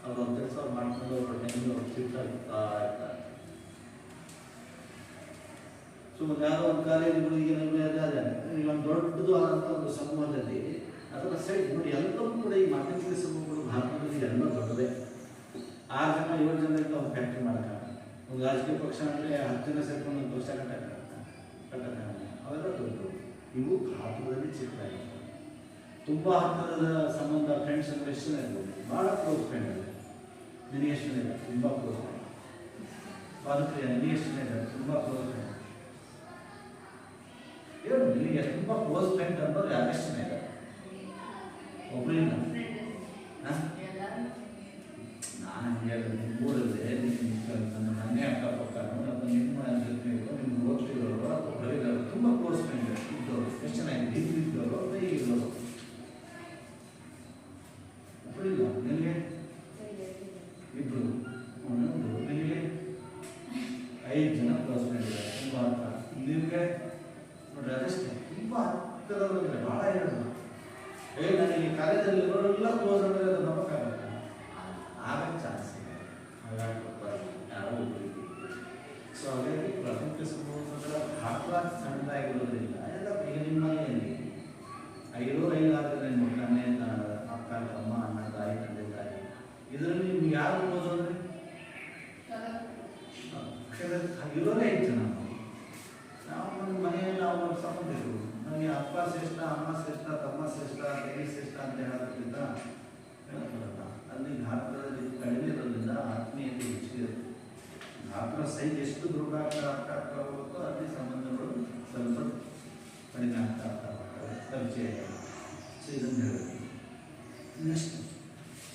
ಅವ್ರು ಒಂದು ಕೆಲಸ ಮಾಡ್ಕೊಂಡು ಅವ್ರ ಟೈಮಿಂಗ್ ಅವ್ರು ಸಿಗ್ತಾ ಇರ್ತಾರೆ. ಸೊ ಯಾರೋ ಒಂದು ಕಾಲೇಜುಗಳಿಗೆ ಈಗ ಒಂದು ದೊಡ್ಡದು ಆದಂಥ ಒಂದು ಸಮೂಹದಲ್ಲಿ ಅದರ ಸೈಡ್ ನೋಡಿ, ಎಲ್ಲರೂ ಕೂಡ ಈ ಮಾಧ್ಯಮಿಕ ಸಮೂಹಗಳು ಭಾರತದಲ್ಲಿ ಎಲ್ಲ ದೊಡ್ಡದೇ. 6 ಜನ 7 ಜನರಿಂದ ಒಂದು ಫ್ಯಾಕ್ಟ್ರಿ ಮಾಡೋಕ್ಕಾಗಲ್ಲ. ಒಂದು ರಾಜಕೀಯ ಪಕ್ಷ ಅಂದರೆ 10 ಜನ ಸೇರ್ಕೊಂಡು ಒಂದು ವರ್ಷ ಕಟ್ಟಕ್ಕಾಗಲ್ಲ. ಅವೆಲ್ಲ ದೊಡ್ಡದು. ಇವು ಗಾತ್ರದಲ್ಲಿ ಚಿಕ್ಕದಾಗಿರ್ತವೆ. ತುಂಬ ಹತ್ತಿರದ ಸಂಬಂಧ, ಫ್ರೆಂಡ್ಸ್ ಅಂದರೆ ಎಷ್ಟು ಜನ ಇರ್ಬೋದು? ಭಾಳ ಕ್ಲೋಸ್ ಫ್ರೆಂಡ್ ಇದೆ. ನಿನಗೆ ಎಷ್ಟು ಜನ ಇದೆ? ತುಂಬ ಕ್ಲೋಸ್ ಫ್ರೆಂಡ್. ಬಾಲಪ್ರಿಯ, ನಿನಗೆ ಎಷ್ಟು ಜನ ಇದೆ? ತುಂಬ ಕ್ಲೋಸ್ ಫ್ರೆಂಡ್. ಹೇಳು, ನಿನಗೆ ತುಂಬ ಕ್ಲೋಸ್ ಫ್ರೆಂಡ್ ಅನ್ನೋದು ಯಾರೆಷ್ಟು ಜನ ಇದೆ? ಒಬ್ಬರಿಂದ ನಾನು ಹೇಳಿದೆ, ನಿಮ್ಮ ಊರಲ್ಲಿ ನನ್ನ ಮನೆ ಅಕ್ಕಪಕ್ಕ ನಿಮ್ಮ ಜೊತೆ ನಿಮ್ಗೆ ಓದ್ತಿರೋರು ಅಥವಾ ಬರೀರೋರು ತುಂಬ ಕ್ಲೋಸ್ ಫ್ರೆಂಡ್ ಇದ್ದವರು ಎಷ್ಟು ಜನ ಇದೆ? ಇದ್ದವರು ಇರೋರು ಒಬ್ಬರಿಲ್ಲ. ನಿನಗೆ 2 ನಿನಗೆ 5 ಜನ ಕ್ಲೋಸ್ ಫ್ರೆಂಡ್ ಇದ್ದಾರೆ. ತುಂಬ ಹತ್ರ. ನಿಮಗೆ ನೋಡ್ರಿ ಅದಷ್ಟೇ, ತುಂಬ ಹತ್ತಿರದಲ್ಲಿ ಭಾಳ ಇರೋದು. ನನಗೆ ಕಾಲೇಜಲ್ಲಿ ಇರೋರೆಲ್ಲ ಕ್ಲೋಸ್ ಅಂದರೆ ಅದು ನಂಬಕ್ಕಾಗಲ್ಲ. ಆಗಕ್ಕೆ ಚಾನ್ಸ್ ಇದೆ. ಯಾರೋ ಒಬ್ಬರಿಗೆ. ಸೊ ಹಾಗಾಗಿ ಪ್ರಾಥಮಿಕ ಸಮೂಹಗಳ ಗಾತ್ರ ಸಣ್ಣದಾಗಿರೋದ್ರಿಂದ ಎಲ್ಲ ಈಗ ನಿಮ್ಮ ಮನೆಯಲ್ಲಿ 5-6 ಜನ ಮಕ್ಕಳನ್ನೇ ಅಕ್ಕ, ತಮ್ಮ, ಅಣ್ಣ, ತಾಯಿ, ತಂದೆ, ತಾಯಿ. ಇದರಲ್ಲಿ ನಿಮ್ಗೆ ಯಾರು ಕ್ಲೋಸ್ ಅಂದರೆ ಇರೋದೇ 5 ಜನ. ನಾವು ನಮ್ಮ ಮನೆಯಲ್ಲಿ ನಾವು ಸಂಬಂಧಿಸರು. ನನಗೆ ಅಪ್ಪ ಶ್ರೇಷ್ಠ, ಅಮ್ಮ ಶ್ರೇಷ್ಠ, ತಮ್ಮ ಶ್ರೇಷ್ಠ, ತಂಗಿ ಶ್ರೇಷ್ಠ ಅಂತ ಹೇಳೋದ್ರಿಂದ ಹೇಳೋಲ್ಲ. ಅಲ್ಲಿ ಗಾತ್ರದಲ್ಲಿ ಕಡಿಮೆ ಇರೋದ್ರಿಂದ ಆತ್ಮೀಯತೆ ಹೆಚ್ಚಿರುತ್ತೆ. ಗಾತ್ರ ಸೈಜ್ ಎಷ್ಟು ದೊಡ್ಡ ಆಗ್ತಾ ಹೋಗುತ್ತೋ ಅಲ್ಲಿ ಸಂಬಂಧಗಳು ಸ್ವಲ್ಪ ಕಡಿಮೆ ಆಗ್ತಾ ಹೋಗ್ತವೆ, ಪರಿಚಯ. ಸೊ ಇದನ್ನು ಹೇಳಬೇಕು. ನೆಕ್ಸ್ಟ್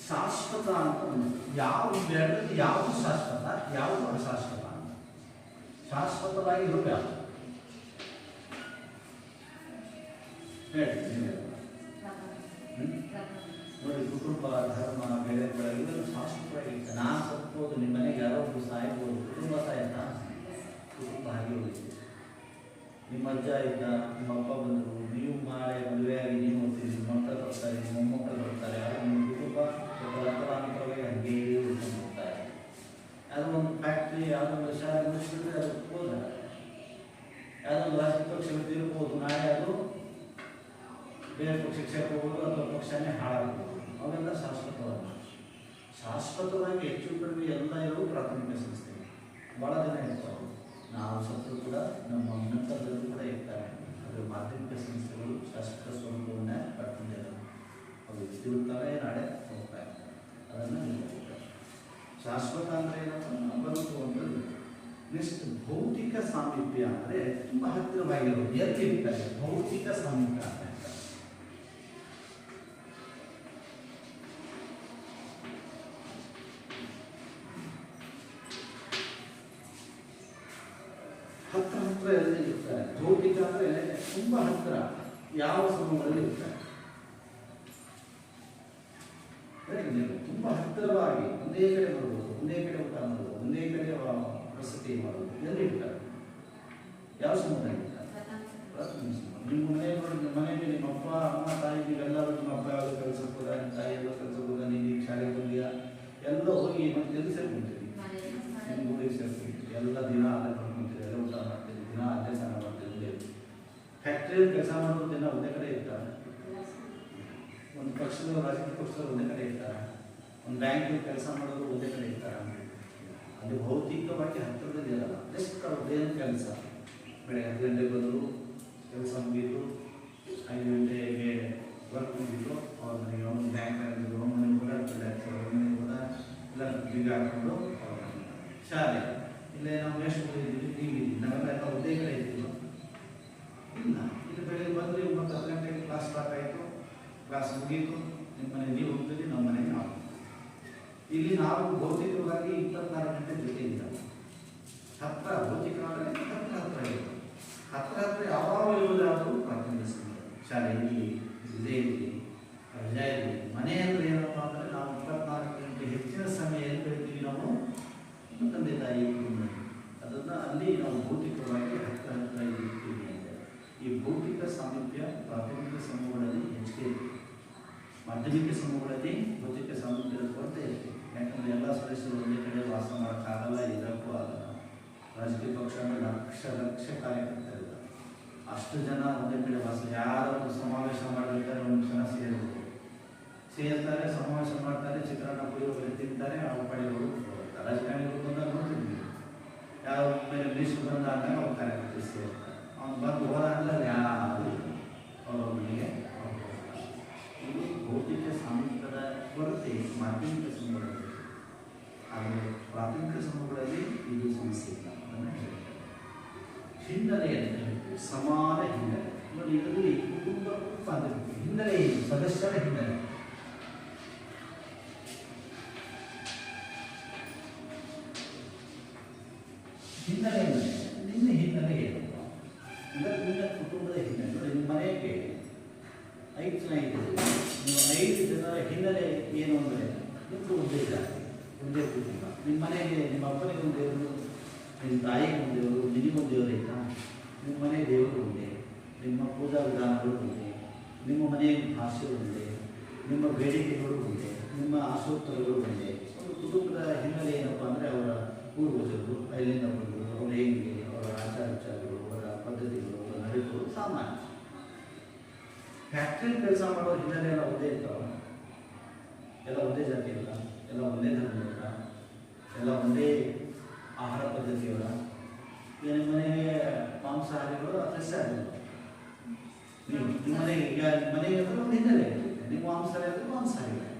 ಶಾಶ್ವತ ಅಂತ ಒಂದು ಯಾವುದು ಶಾಶ್ವತ, ಯಾವುದು ಅಶಾಶ್ವತ ಅಂತ. ಶಾಶ್ವತವಾಗಿ ಇರೋದು ಯಾವುದು? ಹೇಳಿ. ನೋಡಿ, ಕುಟುಂಬ, ಧರ್ಮ, ಬೆಳೆ ಇವೆಲ್ಲ ಶಾಶ್ವತವಾಗಿರುತ್ತೆ. ನಾನು ಸತ್ಬೋದು, ನಿಮ್ಮ ಮನೆಗೆ ಯಾರೋ ಒಬ್ಬರು ಸಾಯ್ಬೋದು, ಕುಟುಂಬ ಸಾಯ್ತಾ? ಕುಟುಂಬ ಹಾಗೆ ಹೋಗುತ್ತೆ. ನಿಮ್ಮ ಅಜ್ಜ ಇದ್ದ, ನಿಮ್ಮ ಅಪ್ಪ ಬಂದರು, ನೀವು ಮಾಡಿ ಮದುವೆಯಾಗಿ ನೀವು ಹೋಗ್ತೀರಿ, ನಿಮ್ಮ ಮಕ್ಕಳು ಬರ್ತಾರೆ, ನಿಮ್ಮ ಮೊಮ್ಮಕ್ಕಳು ಬರ್ತಾರೆ, ಆಗ ನಿಮ್ಮ ಕುಟುಂಬ ತಲಾಂತರವಾಗಿ ಹಾಗೆ ಉಳ್ಕೊಂಡು ಹೋಗ್ತಾರೆ. ಯಾವುದೋ ಒಂದು ಫ್ಯಾಕ್ಟ್ರಿ, ಯಾವುದೋ ಒಂದು ಶಾಲೆ ಮುಗಿಸ್ಬಿಟ್ರೆ ಅದು ಹೋದ, ಯಾವುದೋ ಒಂದು ರಾಜಕೀಯ ಪಕ್ಷ ಇರ್ಬೋದು, ನಾಳೆ ಅದು ಬೇರೆ ಪಕ್ಷಕ್ಕೆ ಹೋಗೋದು ಅಥವಾ ಪಕ್ಷನೇ ಹಾಳಾಗ್ಬೋದು. ಅವೆಲ್ಲ ಶಾಶ್ವತವಾಗಿ ಹೆಚ್ಚು ಕಡಿಮೆ ಎಲ್ಲ ಇರೋದು ಪ್ರಾಥಮಿಕ ಸಂಸ್ಥೆ. ಭಾಳ ಜನ ಇರ್ತಾರೆ, ನಾವು ಸತ್ರು ಕೂಡ ನಮ್ಮ ಉನ್ನತದಲ್ಲೂ ಕೂಡ ಇರ್ತಾರೆ. ಅದು ಮಾಧ್ಯಮಿಕ ಸಂಸ್ಥೆಗಳು ಶಾಶ್ವತ ಸ್ವರೂಪವನ್ನೇ ಪಡ್ಕೊಂಡಿದ್ದಾರೆ. ಅದು ಇರ್ತಾರೆ, ನಾಳೆ ಹೋಗ್ತಾ ಇರ್ತಾರೆ. ಅದನ್ನು ನಿಲ್ತಾರೆ. ಶಾಶ್ವತ ಅಂದರೆ ಏನಪ್ಪ ಬರುವಂಥದ್ದು. ನೆಕ್ಸ್ಟ್ ಭೌತಿಕ ಸಾಮೀಪ್ಯ ಅಂದರೆ ತುಂಬ ಹತ್ತಿರವಾಗಿರೋದು. ಎಲ್ಲಿರ್ತಾರೆ ಭೌತಿಕ ಸಾಮೀಪ್ಯ ಅಂತ ಹೇಳ್ತಾರೆ. ಹತ್ತಿರ ಎಲ್ಲಿ ಇರ್ತಾರೆ. ಭೌತಿಕ ಅಂದರೆ ತುಂಬ ಹತ್ತಿರ, ಯಾವ ಸಮೂಹದಲ್ಲಿ ಇರ್ತಾರೆ. ತುಂಬ ಹತ್ತಿರವಾಗಿ ಒಂದೇ ಕಡೆ ಬರ್ಬೋದು, ಒಂದೇ ಕಡೆ ಊಟ ಮಾಡೋದು, ಒಂದೇ ಕಡೆ ವಸತಿ ಮಾಡೋದು, ಎಲ್ಲಿ ಇರ್ತಾರೆ? ಯಾವ ಸಮುದಾಯ ಇರ್ತಾರೆ? ನಿಮ್ಮ ಮನೆಯಲ್ಲಿ ನಿಮ್ಮ ಅಪ್ಪ, ಅಮ್ಮ, ತಾಯಿ ನೀವೆಲ್ಲರೂ, ನಿಮ್ಮ ಅಪ್ಪ ಯಾವುದು ಕೆಲಸಕ್ಕೆ ಹೋದ, ನಿಮ್ಮ ತಾಯಿ ಎಲ್ಲ ಕೆಲಸಕ್ಕೆ ಹೋದ, ನೀನು ಶಾಲೆಗೆ ಬಂದಿಯಾ, ಎಲ್ಲ ಹೋಗಿ ಮತ್ತೆ ಎಲ್ಲಿ ಸೇರ್ಕೊಂತೀರಿ? ನಿಮ್ಮ ಊರಿಗೆ ಸೇರ್ಕೊಂತೀರಿ. ಎಲ್ಲ ದಿನ ಅಲ್ಲೇ ಮಾಡ್ಕೊತೀರಿ, ಎಲ್ಲ ಊಟ ಮಾಡ್ತೀರಿ, ದಿನ ಅಲ್ಲೇ ಸ್ನಾನ ಮಾಡ್ತೀರಿ. ಫ್ಯಾಕ್ಟ್ರಿಯಲ್ಲಿ ಕೆಲಸ ಮಾಡೋದು ದಿನ ಒಂದೇ ಕಡೆ ಇರ್ತಾರೆ. ಒಂದು ಪಕ್ಷದ ರಾಜಕೀಯ ಪಕ್ಷದವರು ಒಂದೇ ಕಡೆ ಇರ್ತಾರೆ. ಒಂದು ಬ್ಯಾಂಕಲ್ಲಿ ಕೆಲಸ ಮಾಡೋದು ಒಂದೇ ಕಡೆ ಇರ್ತಾರೆ. ಅದು ಭೌತಿಕವಾಗಿ ಹತ್ತಿರದಲ್ಲಿ ಇರಲ್ಲ. ಜಸ್ಟ್ ಅವ್ರದ್ದೇನು ಕೆಲಸ, ಬೆಳಗ್ಗೆ 10 ಗಂಟೆಗೆ ಬಂದರು, ಕೆಲಸ ಮುಗೀತು, 5 ಗಂಟೆಗೆ ವರ್ಕ್ ಮುಗೀತು, ಅವ್ರ ಮನೆಗೆ ಅವನು ಬ್ಯಾಂಕ್ ಆಗಿದ್ರು, ಅವ್ರ ಮನೆಗೆ ಕೂಡ ಅವ್ರ ಮನೆಗೆ ಕೂಡ ಎಲ್ಲ ಬೀಗ ಹಾಕೊಂಡು ಅವ್ರ ಶಾಲೆ ಇಲ್ಲೇ ನಾವು ಎಷ್ಟು ಓದಿದ್ದೀವಿ, ನೀವಿದ್ದೀವಿ, ನಾವೆಲ್ಲ ಒಂದೇ ಕಡೆ ಇದ್ದೀವಿ ಇಲ್ಲ. ಇಲ್ಲಿ ಬೆಳಗ್ಗೆ ಬಂದರೆ 9-10 ಗಂಟೆಗೆ ಕ್ಲಾಸ್ ಸ್ಟಾರ್ಟ್ ಆಯಿತು, ಕ್ಲಾಸ್ ಮುಗೀತು, ನಿಮ್ಮ ಮನೆ ನೀವು ಹೋಗ್ತೀವಿ, ನಮ್ಮ ಮನೆಗೆ ನಾವು. ಇಲ್ಲಿ ನಾವು ಭೌತಿಕವಾಗಿ 24 ಗಂಟೆ ಜೊತೆ ಇದ್ದಾವೆ. ಹತ್ತಿರ ಭೌತಿಕವಾಗಿ ಹತ್ತಿರ ಇತ್ತು. ಹತ್ತಿರ ಯಾವಾಗ ಇರೋದಾದರೂ ಪ್ರಾಥಮಿಕ ಶಾಲೆ ಇರಲಿ, ಇದೇ ಇರಲಿ, ರಜಾ ಇರಲಿ. ಮನೆ ಅಂದರೆ ಏನಪ್ಪ ಅಂದರೆ ನಾವು 24 ಗಂಟೆ ಹೆಚ್ಚಿನ ಸಮಯ ಎಲ್ಲಿ ಬೆಳಿತೀವಿ ನಾವು? ನಮ್ಮ ತಂದೆ ತಾಯಿ ಕುಟುಂಬ. ಅದನ್ನು ಅಲ್ಲಿ ನಾವು ಭೌತಿಕವಾಗಿ ಹತ್ತಿರ ಇರ್ತೀವಿ ಅಂದರೆ ಈ ಭೌತಿಕ ಸಾಮೀಪ್ಯ ಪ್ರಾಥಮಿಕ ಸಮೂಹಗಳಲ್ಲಿ ಹೆಚ್ಚಿಗೆ ಇರುತ್ತೆ. ಮಾಧ್ಯಮಿಕ ಸಮೂಹಗಳಲ್ಲಿ ಭೌತಿಕ ಸಾಮೀಪ್ಯದ ಕೊರತೆ ಇರುತ್ತೆ. ಯಾಕಂದರೆ ಎಲ್ಲ ಸದಸ್ಯರು ಒಂದೇ ಕಡೆ ವಾಸ ಮಾಡೋಕ್ಕಾಗಲ್ಲ, ಇರೋಕ್ಕೂ ಆಗಲ್ಲ. ರಾಜಕೀಯ ಪಕ್ಷ ಲಕ್ಷ ಕಾರ್ಯಕರ್ತರಿಲ್ಲ, ಅಷ್ಟು ಜನ ಒಂದೇ ಕಡೆ ವಾಸ. ಯಾರೋ ಒಂದು ಸಮಾವೇಶ ಮಾಡಬೇಕಾದ್ರೆ ಒಂದು ಕ್ಷಣ ಸೇರ್ತಾರೆ, ಸಮಾವೇಶ ಮಾಡ್ತಾರೆ, ಚಿತ್ರಾನ್ನ ಪುಳಿಯೋಗರೆ ತಿಂತಾರೆ, ಅವ್ರ ಪಡೆಗಳು ರಾಜಕಾರಣಿಗಳು ಬಂದಾಗ ನೋಡ್ತಿದ್ವಿ. ಯಾವ ಮೇಲೆ ಮಿನಿಸ್ಟರ್ ಬಂದಾಗ ಅವ್ರ ಕಾರ್ಯಕರ್ತರು ಸೇರ್ತಾರೆ. ಅವ್ನು ಬಂದು ಹೋದಾಗಲ್ಲ ಯಾರು ಅವ್ರ ಮನೆಗೆ ಇದು ಭೌತಿಕ ಸಾಮೀಪ್ಯದ ಕೊರತೆ ಮಾಧ್ಯಮಿಕ ಸಮೂಹಗಳಲ್ಲಿ. ಆದರೆ ಪ್ರಾಥಮಿಕ ಸಮೂಹಗಳಲ್ಲಿ ಇದು ಸಮಸ್ಯೆ ಇಲ್ಲ. ಅದನ್ನು ಹೇಳ್ತಾರೆ ಹಿನ್ನೆಲೆ ಅಂತ ಹೇಳ್ತೀವಿ. ಸಮಾನ ಹಿನ್ನೆಲೆ. ನೋಡಿ, ಇದರಲ್ಲಿ ಕುಟುಂಬ ಹಿನ್ನೆಲೆ ಏನು? ಸದಸ್ಯರ ಹಿನ್ನೆಲೆ. ಹಿನ್ನೆಲೆ ಅಂದರೆ ನಿನ್ನ ಹಿನ್ನೆಲೆ ಏನು? ನಿನ್ನ ಕುಟುಂಬದ ಹಿನ್ನೆಲೆ. ನೋಡಿ, ನಿಮ್ಮ ಮನೆಗೆ 5 ಜನ ಇದ್ದೀರಿ. ನಿಮ್ಮ 5 ಜನರ ಹಿನ್ನೆಲೆ ಏನು ಅಂದರೆ ನಿಮ್ಮದು ಒಂದೇ ಜಾತಿ, ಒಂದೇ ಕುಟುಂಬ. ನಿಮ್ಮ ಮನೆಗೆ ನಿಮ್ಮ ಅಪ್ಪನಿಗೆ ಒಂದು ದೇವರು, ನಿಮ್ಮ ತಾಯಿಗೆ ಒಂದು ದೇವರು, ನಿನಗೊಂದು ದೇವರು ಆಯಿತಾ? ನಿಮ್ಮ ಮನೆ ದೇವರು ಒಂದೇ, ನಿಮ್ಮ ಪೂಜಾ ವಿಧಾನಗಳು ಒಂದೇ, ನಿಮ್ಮ ಮನೆಯ ಭಾಷೆ ಒಂದೇ, ನಿಮ್ಮ ಬೇಡಿಕೆಗಳು ಒಂದೇ, ನಿಮ್ಮ ಆಶೋತ್ತರಗಳು ಒಂದೇ. ಒಂದು ಕುಟುಂಬದ ಹಿನ್ನೆಲೆ ಏನಪ್ಪ ಅಂದರೆ ಅವರ ಪೂರ್ವಜರು ಅಲ್ಲಿಂದ ಬಂದರು, ಅವ್ರು ಹೇಗೆ, ಅವರ ಆಚಾರ ವಿಚಾರಗಳು, ಅವರ ಪದ್ಧತಿಗಳು, ಅವರ ನಡೆಗಳು ಸಾಮಾನ್ಯ. ಫ್ಯಾಕ್ಟ್ರಿಯಲ್ಲಿ ಕೆಲಸ ಮಾಡೋ ಹಿನ್ನೆಲೆ ಎಲ್ಲ ಒಂದೇ ಇರ್ತಾವ? ಎಲ್ಲ ಒಂದೇ ಜಾತಿ ಇಲ್ಲ, ಎಲ್ಲ ಒಂದೇ ಧರ್ಮದವರ, ಎಲ್ಲ ಒಂದೇ ಆಹಾರ ಪದ್ಧತಿಯವರ. ಈಗ ನಿಮ್ಮ ಮನೆಗೆ ಮಾಂಸಾಹಾರಿಗಳು ಸಸ್ಯಾಹಾರಿಗಳು. ನಿಮ್ಮ ಮನೆಗೆ ಈಗ ಮನೆಗೆ ಅಂದ್ರೆ ಒಂದು ಹಿನ್ನೆಲೆ ಇರುತ್ತೆ. ನಿಮ್ಮ ಮಾಂಸಾಹಾರಿ ಅಂದರೆ ಮಾಂಸಾಹಾರಿಗಳು.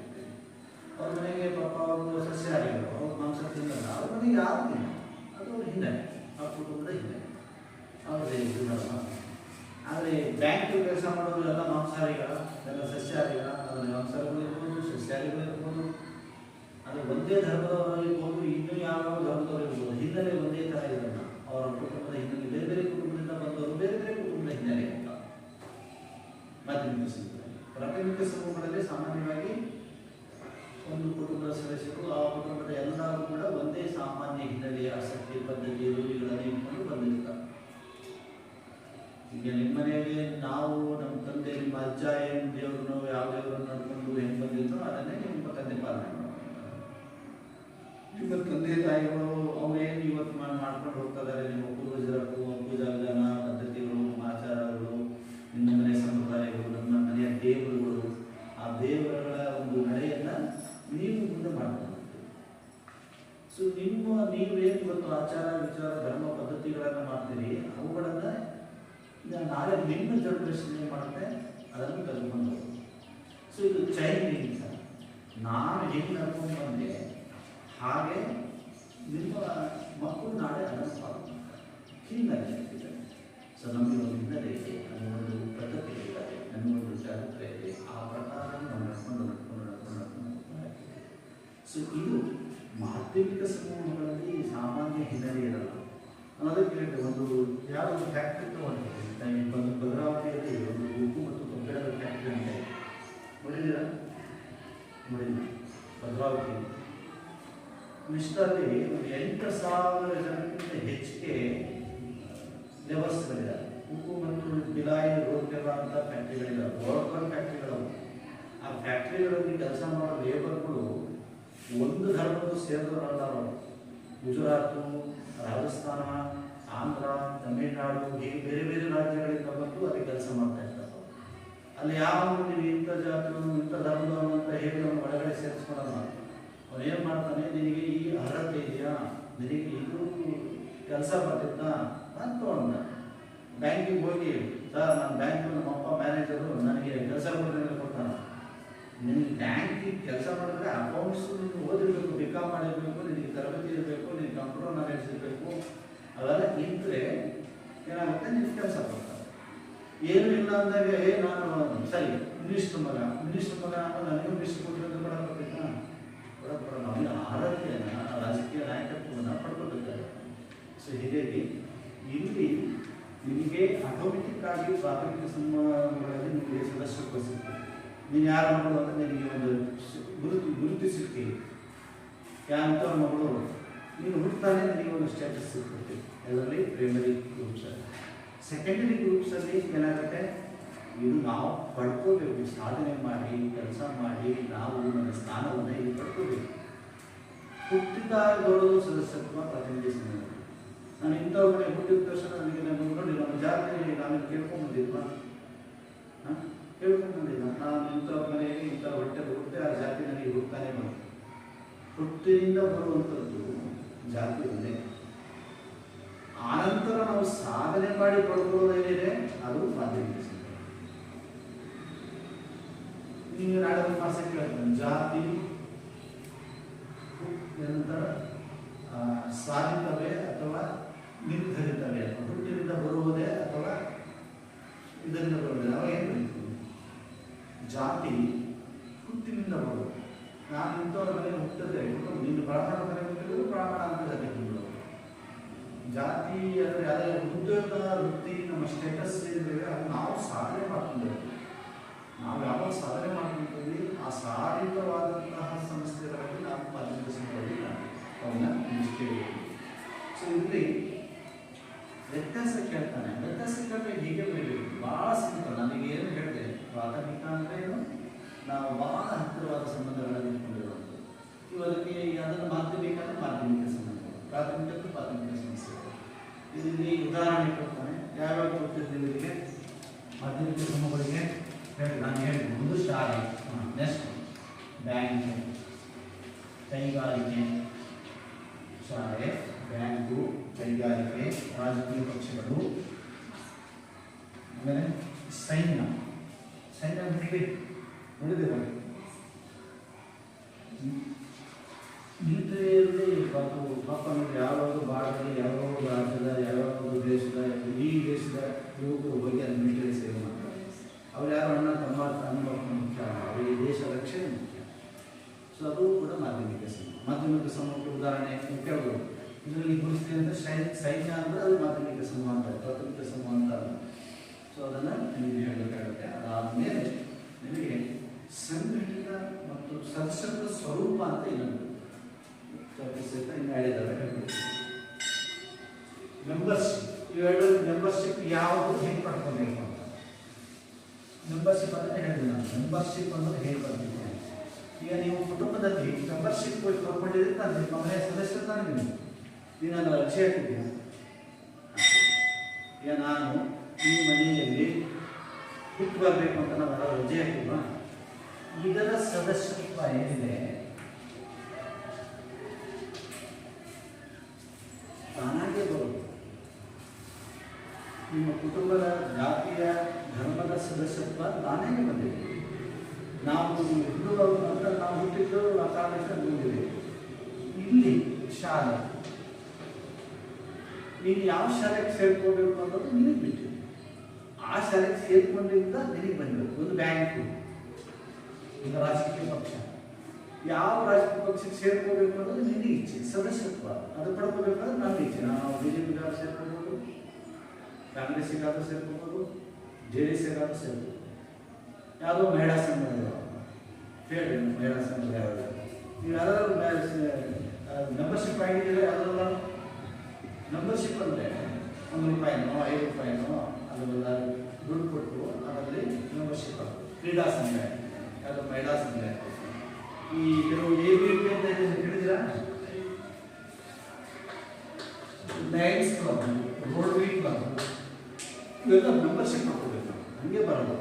ಅವ್ರ ಮನೆಗೆ ಪಾಪ ಅವರು ಸಸ್ಯಾಹಾರಿಗಳು, ಅವ್ರು ಮಾಂಸ ತಿನ್ನಲ್ಲ, ಅವ್ರ ಮನೆಗೆ ಯಾರು ತಿನ್ನ, ಅದು ಅವ್ರ ಹಿನ್ನೆಲೆ, ಆ ಕುಟುಂಬದ ಹಿನ್ನೆಲೆ, ಅವ್ರದೇ ಧರ್ಮ. ಆದರೆ ಬ್ಯಾಂಕ್ ಕೆಲಸ ಮಾಡೋರು ಎಲ್ಲ ಮಾಂಸಾಹಾರಿಗಳ, ಎಲ್ಲ ಸಸ್ಯಾಹಾರಿಗಳ. ಅದರಲ್ಲಿ ಮಾಂಸಾಹಾರಿಗಳು ಇರ್ಬೋದು, ಸಸ್ಯಾಹಾರಿಗಳು ಇರ್ಬೋದು, ಅದು ಒಂದೇ ಧರ್ಮದವರು ಇರ್ಬೋದು, ಇನ್ನೂ ಯಾವ ಧರ್ಮದವರು ಇರ್ಬೋದು. ಹಿನ್ನೆಲೆ ಒಂದೇ ಥರ ಇರಲ್ಲ. ಅವರ ಕುಟುಂಬದ ಹಿನ್ನೆಲೆ ಬೇರೆ ಬೇರೆ ಕುಟುಂಬದಿಂದ ಬಂದವರು ಬೇರೆ ಬೇರೆ ಕುಟುಂಬದ ಹಿನ್ನೆಲೆ ಅಂತ ಮಾಧ್ಯಮಿಕ ಸಂಸ್ಥೆ. ಪ್ರಾಥಮಿಕ ಮಾಧ್ಯಮಿಕ ಸಮೂಹಗಳಲ್ಲಿ ಸಾಮಾನ್ಯವಾಗಿ ಒಂದು ಕುಟುಂಬದ ಸದಸ್ಯರು ಆ ಕುಟುಂಬದ ಎಲ್ಲರೂ ಕೂಡ ಒಂದೇ ಸಾಮಾನ್ಯ ಹಿನ್ನೆಲೆಯ ಆಸಕ್ತಿ ಪದ್ಧತಿ ರೂಢಿಗಳನ್ನು ಇಟ್ಕೊಂಡು ಬಂದಿರ್ತಾರೆ. ಈಗ ನಿಮ್ಮ ಮನೆಯಲ್ಲಿ ನಾವು ನಮ್ಮ ತಂದೆ ನಿಮ್ಮ ಅಜ್ಜ ಏನು ದೇವ್ರನ್ನು ಯಾವ ದೇವ್ರನ್ನು ನಡ್ಕೊಂಡು ಹೆಂಗೆ ಬಂದಿದ್ರು ಅದನ್ನೇ ನಿಮ್ಮ ತಂದೆ ಪಾಲನೆ ಮಾಡ್ತಾರೆ. ನಿಮ್ಮ ತಂದೆ ತಾಯಿಗಳು ಅವರೇನು ಇವತ್ತು ಮಾಡ್ಕೊಂಡು ಹೋಗ್ತಾ ಇದ್ದಾರೆ, ನಿಮ್ಮ ಪೂರ್ವಜರ ಪೂಜಾ ವಿಧಾನ ಪದ್ಧತಿಗಳು ಆಚಾರಗಳು ನಿಮ್ಮ ಮನೆ ಸಂಪ್ರದಾಯಗಳು ನಮ್ಮ ಮನೆಯ ದೇವರುಗಳು ಆ ದೇವರುಗಳ ಒಂದು ನಡೆಯನ್ನ ನೀವು ಮುಂದೆ ಮಾಡ್ಕೊಂಡು ಸೊ ನೀವೇನು ಇವತ್ತು ಆಚಾರ ವಿಚಾರ ಧರ್ಮ ಪದ್ಧತಿಗಳನ್ನು ಮಾಡ್ತೀರಿ ಅವುಗಳನ್ನು ನಾಳೆ ನಿಮ್ಮ ಜನರೇಷನ್ ಏನು ಮಾಡುತ್ತೆ ಅದನ್ನು ಕಲ್ತ್ಕೊಂಡು ಸೊ ಇದು ಚೈನ್ ಲಿಂಕ್. ನಾನು ಹೆಂಗೆ ನಡ್ಕೊಂಡು ಬಂದೆ ಹಾಗೆ ನಿಮ್ಮ ಮಕ್ಕಳು ನಾಳೆ ಅದನ್ನು ಫಾಲೋ ಮಾಡ್ತಾರೆ. ಹೀಗಿದೆ. ಸೊ ನಮಗೆ ಒಂದು ಹಿನ್ನೆಲೆ ಇದೆ, ನಮಗೊಂದು ಪದ್ಧತಿ ಇದ್ದಾರೆ, ನಮಗೊಂದು ಚಾರಿತ್ರ್ಯ ಇದೆ, ಆ ಪ್ರಕಾರ ನಾವು ನಡ್ಕೊಂಡು ಸೊ ಇದು ಮಾಧ್ಯಮಿಕ ಸಮೂಹಗಳಲ್ಲಿ ಸಾಮಾನ್ಯ ಹಿನ್ನೆಲೆ ಇರಲ್ಲ. ಅದಕ್ಕೆ ಹೇಳಿದೆ, ಒಂದು ಯಾವುದೋ ಫ್ಯಾಕ್ಟ್ರಿ ತಗೊಂಡಿದೆ, ಒಂದು ಭದ್ರಾವತಿಯಲ್ಲಿ ಒಂದು ಉಪ್ಪು ಮತ್ತು ಕಬ್ಬಿಣದ ಫ್ಯಾಕ್ಟ್ರಿ ಅಂತ ನೋಡಿದ್ದೀರಾ? ನೋಡಿಲ್ಲ. ಭದ್ರಾವತಿ ಇಷ್ಟರಲ್ಲಿ ಒಂದು 8,000 ಜನಕ್ಕಿಂತ ಹೆಚ್ಚಿಗೆ ಲೇಬರ್ಸ್ಗಳಿದ್ದಾರೆ. ಉಪ್ಪು ಮತ್ತು ಬಿಲಾಯಿ ರೋಡ್ಗೆಲ್ಲ ಅಂತ ಫ್ಯಾಕ್ಟ್ರಿಗಳಿದ್ದಾವೆ, ವರ್ಕರ್ ಫ್ಯಾಕ್ಟ್ರಿಗಳವು. ಆ ಫ್ಯಾಕ್ಟ್ರಿಗಳಲ್ಲಿ ಕೆಲಸ ಮಾಡೋ ಲೇಬರ್ಗಳು ಒಂದು ಧರ್ಮದ ಸೇರಿದವರಲ್ಲ. ಗುಜರಾತು, ರಾಜಸ್ಥಾನ, ಆಂಧ್ರ, ತಮಿಳುನಾಡು ಹೀಗೆ ಬೇರೆ ಬೇರೆ ರಾಜ್ಯಗಳಿಂದ ಬಂದು ಅಲ್ಲಿ ಕೆಲಸ ಮಾಡ್ತಾ ಇರ್ತಾರೆ. ಅಲ್ಲಿ ಯಾವ ನೀವು ಇಂಥ ಜಾತಿಗಳು ಇಂಥ ಧರ್ಮದವರು ಅಂತ ಹೇಳಿ ಅವನು ಒಳಗಡೆ ಸೇರಿಸ್ಕೊಳಲ್ಲ. ಅವನು ಏನು ಮಾಡ್ತಾನೆ, ನಿನಗೆ ಈ ಅರ್ಹತೆ ಇದೆಯಾ, ನಿನಗೆ ಇದು ಕೆಲಸ ಬರ್ತಿದ್ದ ಅಂತ ಅಂದ. ಬ್ಯಾಂಕಿಗೆ ಹೋಗಿ ಸರ್ ನಾನು ಬ್ಯಾಂಕು ನಮ್ಮಪ್ಪ ಮ್ಯಾನೇಜರು ನನಗೆ ಕೆಲಸ ಕೊಡ್ತಾನೆ. ನಿನಗೆ ಬ್ಯಾಂಕಿಗೆ ಕೆಲಸ ಮಾಡಿದ್ರೆ ಅಕೌಂಟ್ಸ್ ನೀನು ಓದಿರಬೇಕು, ಬಿಕಾಮ್ ಮಾಡಿರಬೇಕು, ನಿನಗೆ ತರಬೇತಿ ಇರಬೇಕು, ನಿನಗೆ ಕಂಪ್ಯೂಟರ್ ನಾಲೆಡ್ಜ್ ಇರಬೇಕು. ಅವೆಲ್ಲ ಇದ್ದರೆ ಏನಾಗುತ್ತೆ, ನಿನಗೆ ಕೆಲಸ ಕೊಡ್ತಾರೆ. ಏನು ಇಲ್ಲ ಅಂದಾಗ ನಾನು ಸರಿ ಮಿನಿಸ್ಟ್ರ್ ಮಗ ನನಗೆ ಮಿನಿಸ್ಟ್ರ್ ಕೊಟ್ಟಿರೋದು ಕೂಡ ಬರ್ತಿದ್ದ ಕೊಡೋಣ. ಅವನ ಆರೋಗ್ಯನ ರಾಜಕೀಯ ನಾಯಕತ್ವವನ್ನು ಪಡ್ಕೊಳ್ಬೇಕಾರೆ. ಸೊ ಹೀಗಾಗಿ ಇಲ್ಲಿ ನಿಮಗೆ ಆಟೋಮೆಟಿಕ್ ಆಗಿ ಪ್ರಾಥಮಿಕ ಸಮೂಹಗಳಲ್ಲಿ ನಿಮಗೆ ಸದಸ್ಯತ್ವ ಸಿಗ್ತದೆ. ನೀನು ಯಾರ ಮಗಳು ಅಂತ ನಿನಗೆ ಒಂದು ಗುರುತಿಸಿರ್ತೀವಿ. ಯಾಂಥವ್ರ ಮಗಳು ನೀನು ಹುಡ್ತಾನೆ ನಿನಗೆ ಒಂದು ಸ್ಟೇಟಸ್ ಸಿಗ್ತದೆ. ಅದರಲ್ಲಿ ಪ್ರೈಮರಿ ಗ್ರೂಪ್ಸಲ್ಲಿ. ಸೆಕೆಂಡರಿ ಗ್ರೂಪ್ಸಲ್ಲಿ ಏನಾಗುತ್ತೆ, ಇದು ನಾವು ಪಡ್ಕೋಬೇಕು, ಸಾಧನೆ ಮಾಡಿ ಕೆಲಸ ಮಾಡಿ ನಾವು ನನ್ನ ಸ್ಥಾನವನ್ನು ಇಲ್ಲಿ ಪಡ್ಕೋಬೇಕು. ಹುಟ್ಟಿದಾಗಗಳು ಸದಸ್ಯತ್ವ ಪ್ರಾತಿನಿಧ್ಯ ಸಮೂಹ. ನಾನು ಇಂಥವ್ರ ಮನೆ ಹುಟ್ಟಿದ ತಕ್ಷಣ ನನಗೆ ನಾನು ನೋಡಿ ನಮ್ಮ ಜಾತಿಯಲ್ಲಿ ನಾನು ಕೇಳ್ಕೊಂಡ್ಬಂದಿಲ್ವಾ, ಕೇಳ್ಕೊಂಡ್ಬಂದಿಲ್ಲ. ನಾನು ಇಂಥವ್ರ ಮನೆಯಲ್ಲಿ ಇಂಥ ಹೊಟ್ಟೆದು ಹುಟ್ಟೆ ಆ ಜಾತಿ ನನಗೆ ಹುಡ್ತಾನೆ ಬಂತು. ಹುಟ್ಟಿನಿಂದ ಬರುವಂಥದ್ದು ಜಾತಿ ಒಂದೇ. ಆನಂತರ ನಾವು ಸಾಧನೆ ಮಾಡಿ ಪಡ್ಕೊಳ್ಳೋದೇನಿದೆ ಅದು ಮಾಧ್ಯಮಿಕ ಸಮೂಹ. ನೀವು ನಾಳೆ ಒಂದು ಮಾಸ ಕೇಳ್ತಾನೆ, ಜಾತಿ ನಂತರ ಸಾಧಿತವೇ ಅಥವಾ ನಿರ್ಧರಿತವೇ, ಹುಟ್ಟಿನಿಂದ ಬರುವುದೇ ಅಥವಾ ಇದರಿಂದ ಬರುವುದೇ? ಅವಾಗ ಏನು ಬರೀತೀವಿ? ಜಾತಿ ಹುಟ್ಟಿನಿಂದ ಬರುವುದು. ನಾನು ಇಂಥವ್ರ ಮನೆಗೆ ಹುಟ್ಟದೆ ನೀನು ಬ್ರಾಹ್ಮಣ ಮನೆಗೆ ಹುಟ್ಟಿದ್ರು ಬ್ರಾಹ್ಮಣ ಅಂತ ಹೇಳ್ತಿದ್ರು. ಜಾತಿ ಅಂದರೆ ಅದರ ಉದ್ಯೋಗ ವೃತ್ತಿ ನಮ್ಮ ಸ್ಟೇಟಸ್ ಏನಿದೆ ಅದು ನಾವು ಸಾಧನೆ ಮಾಡ್ಕೊಂಡಿದ್ದೀವಿ. ನಾವು ಯಾವಾಗ ಸಾಧನೆ ಮಾಡ್ಕೊಂಡಿದ್ದೀವಿ ಆ ಸಾಧಿತವಾದಂತಹ ಸಂಸ್ಥೆಗಳಲ್ಲಿ ನಾವು ಮಾಧ್ಯಮಿಕ ಸಮೂಹದಲ್ಲಿ ಅವನ್ನ ನಿಷ್ಠೆ. ಸೊ ಇಲ್ಲಿ ವ್ಯತ್ಯಾಸ ಕೇಳ್ತಾನೆ. ವ್ಯತ್ಯಾಸ ಕೇಳಿದ್ರೆ ಹೀಗೆ ಬರೀಬೇಕು, ಭಾಳ ಸಿಂಪಲ್. ನನಗೆ ಏನು ಹೇಳಿದೆ, ಪ್ರಾಥಮಿಕ ಅಂದರೆ ಏನು, ನಾವು ಭಾಳ ಹತ್ತಿರವಾದ ಸಂಬಂಧಗಳನ್ನು ಇಟ್ಕೊಂಡಿರುವಂಥದ್ದು. ಇವರಿಗೆ ಅದನ್ನು ಮಾಧ್ಯಮಿಕ ಅಂದರೆ ಮಾಧ್ಯಮಿಕ ಸಂಬಂಧ, ಪ್ರಾಥಮಿಕ ಪ್ರಾಥಮಿಕ ಸಮಸ್ಯೆ. ಇಲ್ಲಿ ಉದಾಹರಣೆ ಕೊಡ್ತಾನೆ. ಯಾವ್ಯಾವ ಕೊಡ್ತಿದ್ದೀವಿ ಇವರಿಗೆ ಮಾಧ್ಯಮಿಕ ಸಮೂಹಗಳಿಗೆ ಹೇಳಿ. ನಾನು ಹೇಳಿದೆ, ಒಂದು ಶಾಲೆ, ನೆಕ್ಸ್ಟ್ ಬ್ಯಾಂಕ್, ಕೈಗಾರಿಕೆ, ಶಾಲೆ, ಬ್ಯಾಂಕು, ಕೈಗಾರಿಕೆ, ರಾಜಕೀಯ ಪಕ್ಷಗಳು, ಆಮೇಲೆ ಸೈನ್ಯ. ಸೈನ್ಯ ಬಿಟ್ಟು ನೋಡಿದ್ದೀರ ಮಿಲಿಟರಿಯಲ್ಲಿ ಪಾಪ ನೋಡಿ ಯಾವಾಗ ಭಾರತದಲ್ಲಿ ಯಾವ್ಯಾವ ರಾಜ್ಯದ ಯಾವ್ಯಾವ ದೇಶದ ಈ ದೇಶದ ಯುವಕರು ಹೋಗಿ ಅಲ್ಲಿ ಮಿಲಿಟರಿ ಸೇವೆ ಮಾಡ್ತಾರೆ. ಅವ್ರು ಯಾರು ಅಣ್ಣ ತಮ್ಮ ಅನ್ನೋ ಮುಖ್ಯ, ಅವರಿಗೆ ದೇಶ ರಕ್ಷಣೆ ಮುಖ್ಯ. ಸೊ ಅದು ಕೂಡ ಮಾಧ್ಯಮಿಕ ಸಮೂಹ. ಮಾಧ್ಯಮಿಕ ಸಮೂಹಕ್ಕೆ ಉದಾಹರಣೆ ಕೇಳ್ಬೋದು. ಇದರಲ್ಲಿ ಗುರುತಿಸಿ ಅಂದರೆ ಸೈನ್ಯ ಅಂದರೆ ಅದು ಮಾಧ್ಯಮಿಕ ಸಮೂಹ ಅಂತ, ಪ್ರಾಥಮಿಕ ಸಮೂಹ ಅಂತ. ಸೊ ಅದನ್ನು ನಿಮಗೆ ಹೇಳಬೇಕಾಗುತ್ತೆ. ಅದಾದಮೇಲೆ ನಿಮಗೆ ಸಂಘಟಿತ ಮತ್ತು ಸದಸ್ಯತ್ವ ಸ್ವರೂಪ ಅಂತ ಇನ್ನೊಂದು ಇನ್ನು ಹೇಳಿದ್ದಾರೆ. ಮೆಂಬರ್ಶಿಪ್, ಇವೆರಡು ಮೆಂಬರ್ಶಿಪ್ ಯಾವುದು ಹೇಗೆ ಪಡ್ಕೋಬೇಕು ಅಂತ. ಮೆಂಬರ್ಶಿಪ್ ಅಂದರೆ ಹೇಳಿದೆ ನಾನು, ಮೆಂಬರ್ಶಿಪ್ ಅನ್ನೋದು ಹೇಗೆ ಬರಬೇಕು. ಈಗ ನೀವು ಕುಟುಂಬದಲ್ಲಿ ಮೆಂಬರ್ಶಿಪ್ ತಗೊಂಡಿದ್ರೆ ನಿಮ್ಮ ಮನೆಯ ಸದಸ್ಯರು ತಾನೇ ನೀನು ನಾನು ಅರ್ಜಿ ಹಾಕಿದ್ದೀಯ. ಈಗ ನಾನು ಈ ಮನೆಯಲ್ಲಿ ಬಿಟ್ಟು ಬರಬೇಕು ಅಂತ ನಾವು ರಜೆ ಹಾಕಿಲ್ವಾ, ಇದರ ಸದಸ್ಯತ್ವ ಏನಿದೆ ತಾನಾಗೆ ಬರೋದು. ನಿಮ್ಮ ಕುಟುಂಬದ ಜಾತಿಯ ಧರ್ಮದ ಸದಸ್ಯತ್ವ ತಾನೇ ಬಂದಿದೆ. ನಾವು ಹಿಂದೂಗಳು ಅಂತ ನಾವು ಹುಟ್ಟಿದ್ದು ಆ ಕಾರಣಕ್ಕೆ ಬಂದಿದೆ. ಇಲ್ಲಿ ಶಾಲೆ, ನೀನು ಯಾವ ಶಾಲೆಗೆ ಸೇರ್ಕೋಬೇಕು ಅನ್ನೋದು ನಿನಗೆ ಬಿಟ್ಟಿದೆ. ಆ ಶಾಲೆಗೆ ಸೇರ್ಕೊಂಡಿದ್ದ ನಿನಗೆ ಬಂದಿರೋದು. ಒಂದು ಬ್ಯಾಂಕು, ಈಗ ರಾಜಕೀಯ ಪಕ್ಷ, ಯಾವ ರಾಜಕೀಯ ಪಕ್ಷಕ್ಕೆ ಸೇರ್ಕೋಬೇಕು ಅನ್ನೋದು ನಿನಗೆ ಇಚ್ಛೆ, ಸದಸ್ಯತ್ವ ಅದು ಪಡ್ಕೋಬೇಕಾದ್ರೆ ನಮ್ಮ ಇಚ್ಛೆ. ನಾವು BJPಗಾದ್ರೂ ಸೇರ್ಕೋಬೋದು, ಕಾಂಗ್ರೆಸ್ಸಿಗಾದ್ರೂ ಸೇರ್ಕೋಬೋದು, JDSಗಾದ್ರೂ ಸೇರ್ಕೋಬೋದು. ಯಾವುದೋ ಮಹಿಳಾ ಸಂಘ ಹೇಳಿ, ಮಹಿಳಾ ಸಂಘ ಯಾವುದು ನೀವು ಯಾವ್ದಾದ್ರು ಮೆಂಬರ್ಶಿಪ್ ಆಗಿದ್ದೀರ? ಯಾವುದಲ್ಲ ಮೆಂಬರ್ಶಿಪ್ ಅಂದರೆ ₹1, ₹5 ಅದೆಲ್ಲ ದುಡ್ಡು ಕೊಟ್ಟು ಅದರಲ್ಲಿ ಮೆಂಬರ್ಶಿಪ್ ಆಗೋದು. ಕ್ರೀಡಾ ಸಂಘ, ಯಾವುದೋ ಮಹಿಳಾ ಸಂಘ, ಈ ಕೆಲವು ABP ಅಂತ ಹೇಳಿದ್ದೀರಾ, ಲಯನ್ಸ್ ಕ್ಲಬ್, ರೋಟರಿ ಕ್ಲಬ್, ಇವೆಲ್ಲ ಮೆಂಬರ್ಶಿಪ್ ಹಾಕೋಬೇಕು. ಹಂಗೆ ಬರೋದು.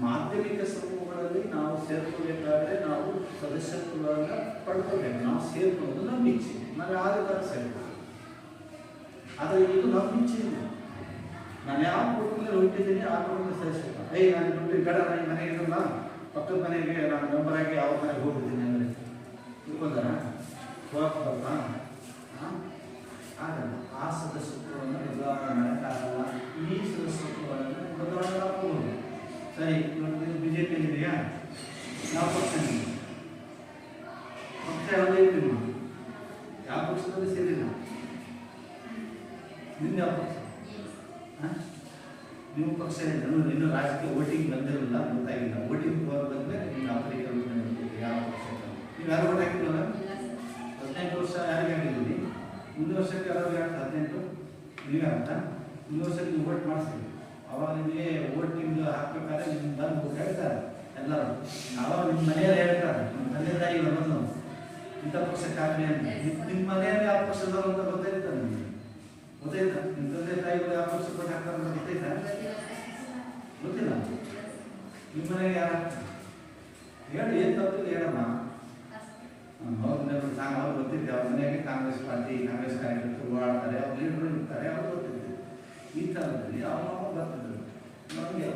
ಮಾಧ್ಯಮಿಕ ಸಮೂಹಗಳಲ್ಲಿ ನಾವು ಸೇರ್ಕೋಬೇಕಾದ್ರೆ ನಾವು ಸದಸ್ಯತ್ವಗಳನ್ನು ಪಡ್ಕೋಬೇಕು. ನಾವು ಸೇರ್ಕೊಳ್ಳೋದು ನಮ್ಮ ಇಚ್ಛೆ, ನಾವು ಯಾವ್ದು ಸೇರ್ಕೊಳ್ಳೋದು. ಆದರೆ ಇದು ನಮ್ಮ ಇಚ್ಛೆ ಇಲ್ಲ. ನಾನು ಯಾವ ಕುಟುಂಬದಲ್ಲಿ ಹುಟ್ಟಿದ್ದೀನಿ ಆ ಕುಟುಂಬದ ಸದಸ್ಯತ್ವ. ನಾನು ದುಡ್ಡು ಬೇಡ, ನಾನು ಮನೆಗೆ ಇರಲ್ಲ, ಪಕ್ಕದ ಮನೆಗೆ ನಾನು ಮೆಂಬರ್ ಆಗಿ ಯಾವ ಮನೆಗೆ ಹೋಗ್ಬಿಡ್ತೀನಿ ಅಂದರೆ ತಿಳ್ಕೊಂಡಾರ ಹೋಗ್ಬಾರ್ದಾ? ಆಗಲ್ಲ. ಆ ಸದಸ್ಯತ್ವವನ್ನು ಬದಲಾವಣೆ ಮಾಡೋಕ್ಕಾಗಲ್ಲ. ಈ ಸದಸ್ಯತ್ವಗಳನ್ನು ಬದಲಾವಣೆ ಮಾಡ್ಕೋಬೋದು. ಸರಿ, ಇವತ್ತು BJPಯಲ್ಲಿದೆಯಾ? ಯಾವ ಪಕ್ಷ? ಪಕ್ಷ ಯಾವುದೇ ಇರಲಿ, ಯಾವ ಪಕ್ಷದಲ್ಲಿ ಸೇರಿಲ್ಲ. ನಿಮ್ದು ಯಾವ ಪಕ್ಷ? ನಿಮ್ಮ ಪಕ್ಷ ಇನ್ನೂ ರಾಜಕೀಯ ವೋಟಿಂಗ್ ಬಂದಿರಲಿಲ್ಲ, ಗೊತ್ತಾಗಿಲ್ಲ. ವೋಟಿಂಗ್ ಬಂದರೆ ನೀವು ಯಾವ ಪಕ್ಷ? ನೀವು ಯಾರು ವೋಟ್ ಹಾಕಿರಲ್ಲ? 18 ವರ್ಷ ಯಾರಿಗೆ ಆಗಿದ್ದೀರಿ? ಮುಂದಿನ ವರ್ಷಕ್ಕೆ ಯಾರಾದ್ರೂ ಆಗ್ತದೆ 18 ನೀವೇ ಆಗ್ತಾ? ಮುಂದಿನ ವರ್ಷಕ್ಕೆ ನೀವು ವೋಟ್ ಮಾಡಿಸ್ತೀವಿ. ಅವಾಗ ನಿಮಗೆ ವೋಟಿಂಗ್ ಹಾಕ್ಬೇಕಾದ್ರೆ ನಿಮ್ಮ ಬಂದು ಹೇಳ್ತಾರೆ ಎಲ್ಲರೂ. ಅವಾಗ ನಿಮ್ಮ ಮನೆಯಲ್ಲಿ ಹೇಳ್ತಾರೆ, ನಿಮ್ಮ ತಂದೆ ತಾಯಿ ಬಂದು ಇಂಥ ಪಕ್ಷಕ್ಕಾಗಲಿ ಅಂತ. ನಿಮ್ಮ ಮನೆಯಲ್ಲಿ ಯಾವ ಪಕ್ಷದವರು ಅಂತ ಗೊತ್ತಾಯ್ತಾ ನಿಮಗೆ? ಗೊತ್ತಾಯ್ತಾ? ನಿಮ್ಮ ತಂದೆ ತಾಯಿಗಳು ಯಾವ ಪಕ್ಷ ವೋಟ್ ಹಾಕ್ತಾರೆ ಅಂತ ಗೊತ್ತಾಯ್ತಾ? ಗೊತ್ತಿಲ್ಲ. ನಿಮ್ಮ ಮನೆಗೆ ಯಾರು ಹೇಳಿ, ಏನು ತಪ್ಪಿಲ್ಲ ಹೇಳಮ್ಮ. ಅವ್ರು ಗೊತ್ತಿದ್ದೆ, ಅವ್ರ ಮನೆಯಾಗಿ ಕಾಂಗ್ರೆಸ್ ಪಾರ್ಟಿ, ಕಾಂಗ್ರೆಸ್ ಕಾರ್ಯಕರ್ತರು ಓಡಾಡ್ತಾರೆ, ಅವ್ರು ಲೀಡರು ಇರ್ತಾರೆ, ಅವ್ರು ಗೊತ್ತಿದ್ದೆ. ಈ ಥರದಲ್ಲಿ ಅವ್ರು ಬರ್ತಿದ್ರು. ನಮಗೆ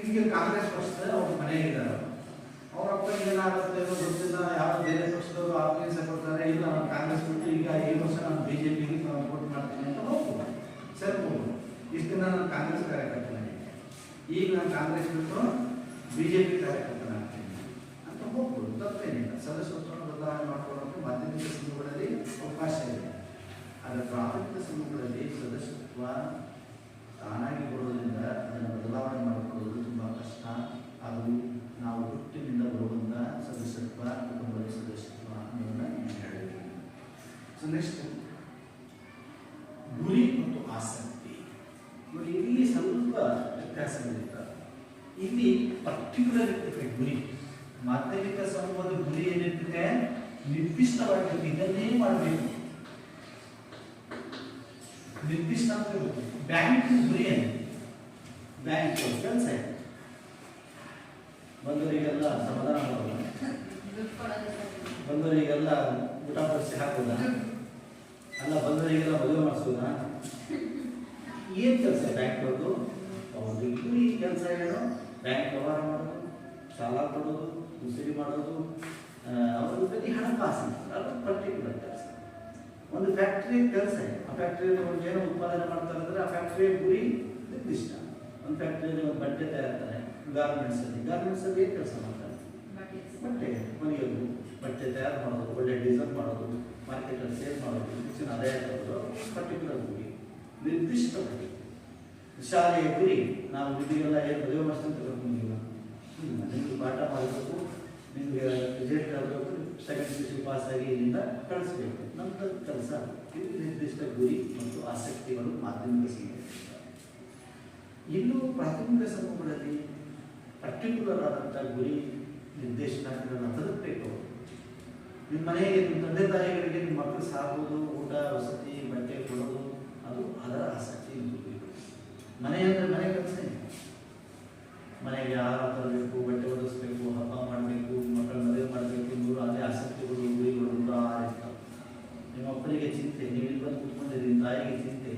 ಈಗ ಕಾಂಗ್ರೆಸ್ ಪಕ್ಷದ ಅವ್ರ ಮನೆಗಿದ್ದಾರೆ. ಅವ್ರ ಅಪ್ಪ ಏನಾಗುತ್ತೆ ಗೊತ್ತಿಲ್ಲ, ಯಾವ ಬೇರೆ ಪಕ್ಷದವರು ಆರ್ಗನೈಸ್ ಕೊಡ್ತಾರೆ, ಇಲ್ಲ ನಾನು ಕಾಂಗ್ರೆಸ್ ಬಿಟ್ಟು ಈಗ ಈ ವರ್ಷ ನಾನು BJPಗೆ ವೋಟ್ ಮಾಡ್ತೀನಿ ಅಂತ ಹೋಗ್ಬೋದು, ಸೇರ್ಬೋದು. ಇಷ್ಟು ದಿನ ನಾನು ಕಾಂಗ್ರೆಸ್ ಕಾರ್ಯಕರ್ತನಾಗಿ, ಈಗ ನಾನು ಕಾಂಗ್ರೆಸ್ ಬಿಟ್ಟು BJP ಕಾರ್ಯಕರ್ತನಾಗ್ತೀನಿ ಅಂತ ಹೋಗ್ಬೋದು, ತಪ್ಪೇನಿಲ್ಲ. ಸದಸ್ಯತ್ವವನ್ನು ಬದಲಾವಣೆ ಮಾಡ್ಕೊಳ್ಳೋಕೆ ಮಾಧ್ಯಮಿಕ ಸಮೂಹಗಳಲ್ಲಿ ಅವಕಾಶ ಇದೆ. ಆದರೆ ಪ್ರಾಥಮಿಕ ಸಮೂಹಗಳಲ್ಲಿ ಸದಸ್ಯತ್ವ ತಾನಾಗಿ ಬರೋದ್ರಿಂದ ಅದನ್ನು ಬದಲಾವಣೆ ಮಾಡಿಕೊಳ್ಳೋದು ತುಂಬ ಕಷ್ಟ. ಅದು ನಾವು ಹುಟ್ಟಿನಿಂದ ಬರುವಂಥ ಸದಸ್ಯತ್ವ, ಕುಟುಂಬದ ಸದಸ್ಯತ್ವ ಅನ್ನೋದನ್ನು ಹೇಳಿದ್ದೀನಿ. ಸೊ ನೆಕ್ಸ್ಟ್ ಗುರಿ ಮತ್ತು ಆಸಕ್ತಿ. ನೋಡಿ, ಇಲ್ಲಿ ಸ್ವಲ್ಪ ವ್ಯತ್ಯಾಸಗಳಿರ್ತವೆ. ಇಲ್ಲಿ ಪರ್ಟಿಕ್ಯುಲರ್ ಇರ್ತದೆ ಗುರಿ. ಮಾಧ್ಯಮಿಕ ಸಮೂಹದ ಗುರಿ ಏನಿರ್ತದೆ, ನಿರ್ದಿಷ್ಟವಾಗಿರ್ತದೆ, ಇದನ್ನೇ ಮಾಡಬೇಕು, ನಿರ್ದಿಷ್ಟ ಅಂತ ಇರುತ್ತೆ. ಬ್ಯಾಂಕ್ ಗುರಿ ಏನು? ಬ್ಯಾಂಕ್ ಕೆಲಸ ಇದೆ, ಬಂದವರಿಗೆಲ್ಲ ಸಮಾಧಾನ ಮಾಡೋದು, ಬಂದವರಿಗೆಲ್ಲ ಊಟ ಬಡಿಸಿ ಹಾಕೋದ, ಅಲ್ಲ ಬಂದವರಿಗೆಲ್ಲ ಮದುವೆ ಮಾಡಿಸೋದ, ಏನು ಕೆಲಸ ಬ್ಯಾಂಕ್ ಅವ್ರದ್ದು? ಅವ್ರದ್ದು ಗುರಿ ಕೆಲಸ ಏನು? ಬ್ಯಾಂಕ್ ವ್ಯವಹಾರ ಮಾಡೋದು, ಸಾಲ ಕೊಡೋದು, ಮುಸುರಿ ಮಾಡೋದು, ಅವ್ರ ಬರೀ ಹಣಕಾಸು, ಅದು ಪರ್ಟಿಕ್ಯುಲರ್ ಕೆಲಸ. ಒಂದು ಫ್ಯಾಕ್ಟ್ರಿ ಕೆಲಸ ಇದೆ, ಆ ಫ್ಯಾಕ್ಟ್ರಿಯಲ್ಲಿ ಒಂದು ಏನೋ ಉತ್ಪಾದನೆ ಮಾಡ್ತಾರೆ ಅಂದರೆ ಆ ಫ್ಯಾಕ್ಟ್ರಿಯ ಗುರಿ ನಿರ್ದಿಷ್ಟ. ಒಂದು ಫ್ಯಾಕ್ಟ್ರಿಯಲ್ಲಿ ಒಂದು ಬಟ್ಟೆ ತಯಾರ್ತಾರೆ, ಗಾರ್ಮೆಂಟ್ಸಲ್ಲಿ ಏನು ಕೆಲಸ ಮಾಡ್ತಾರೆ? ಬಟ್ಟೆ ಹೊಲಿಯೋದು, ಬಟ್ಟೆ ತಯಾರು ಮಾಡೋದು, ಒಳ್ಳೆ ಡಿಸೈನ್ ಮಾಡೋದು, ಮಾರ್ಕೆಟಲ್ಲಿ ಸೇಲ್ ಮಾಡೋದು, ಹೆಚ್ಚಿನ ಆದಾಯ ತರೋದು, ಪರ್ಟಿಕ್ಯುಲರ್ ಗುರಿ, ನಿರ್ದಿಷ್ಟ ಗುರಿ. ಶಾಲೆಯ ಗುರಿ ನಾವು ಇದೀಗೆಲ್ಲ ಏನು ಮದುವೆ ಮಾಡಿಸ್ತಂತ ಕರ್ಕೊಂಡಿಲ್ಲ, ಸೆಕೆಂಡ್ ಪಿ ಯು ಸಿ ಪಾಸಾಗಿ ಇಲ್ಲಿಂದ ಕಳಿಸ್ಬೇಕು. ನಮ್ಮ ಕೆಲಸ ಇದು ನಿರ್ದಿಷ್ಟ ಗುರಿ ಮತ್ತು ಆಸಕ್ತಿಗಳು ಮಾಧ್ಯಮಿಕ ಸಮೂಹದಿಂದ. ಇನ್ನು ಪ್ರಾಥಮಿಕ ಸಮೂಹಗಳಲ್ಲಿ ಪರ್ಟಿಕ್ಯುಲರ್ ಆದಂಥ ಗುರಿ ನಿರ್ದೇಶನಗಳನ್ನು ತಲುಪಬೇಕು. ನಿಮ್ಮ ಮನೆಗೆ ನಿಮ್ಮ ತಂದೆ ತಾಯಿಗಳಿಗೆ ನಿಮ್ಮ ಮಕ್ಕಳು ಸಾಕೋದು, ಊಟ ವಸತಿ ಬಟ್ಟೆ ಕೊಡೋದು, ಅದು ಅದರ ಆಸಕ್ತಿ ಇರಬೇಕು. ಮನೆ ಅಂದರೆ ಮನೆ ಕೆಲಸ ಇದೆ. ಮನೆಗೆ ಆಹಾರ ತರಬೇಕು, ಬಟ್ಟೆ ಒದಗಿಸ್ಬೇಕು, ಹಬ್ಬ ಮಾಡಬೇಕು, ಮಕ್ಕಳ ಮದುವೆ ಮಾಡಬೇಕು, ಇವರು ಅದೇ ಆಸಕ್ತಿಗಳು ಗುರಿಗಳು ನೂರಾರು ಇರ್ತವೆ. ನಿಮ್ಮ ಅಪ್ಪನಿಗೆ ಚಿಂತೆ, ನೀವು ಇಲ್ಲಿ ಬಂದು ಕೂತ್ಕೊಂಡಿರಿ, ತಾಯಿಗೆ ಚಿಂತೆ,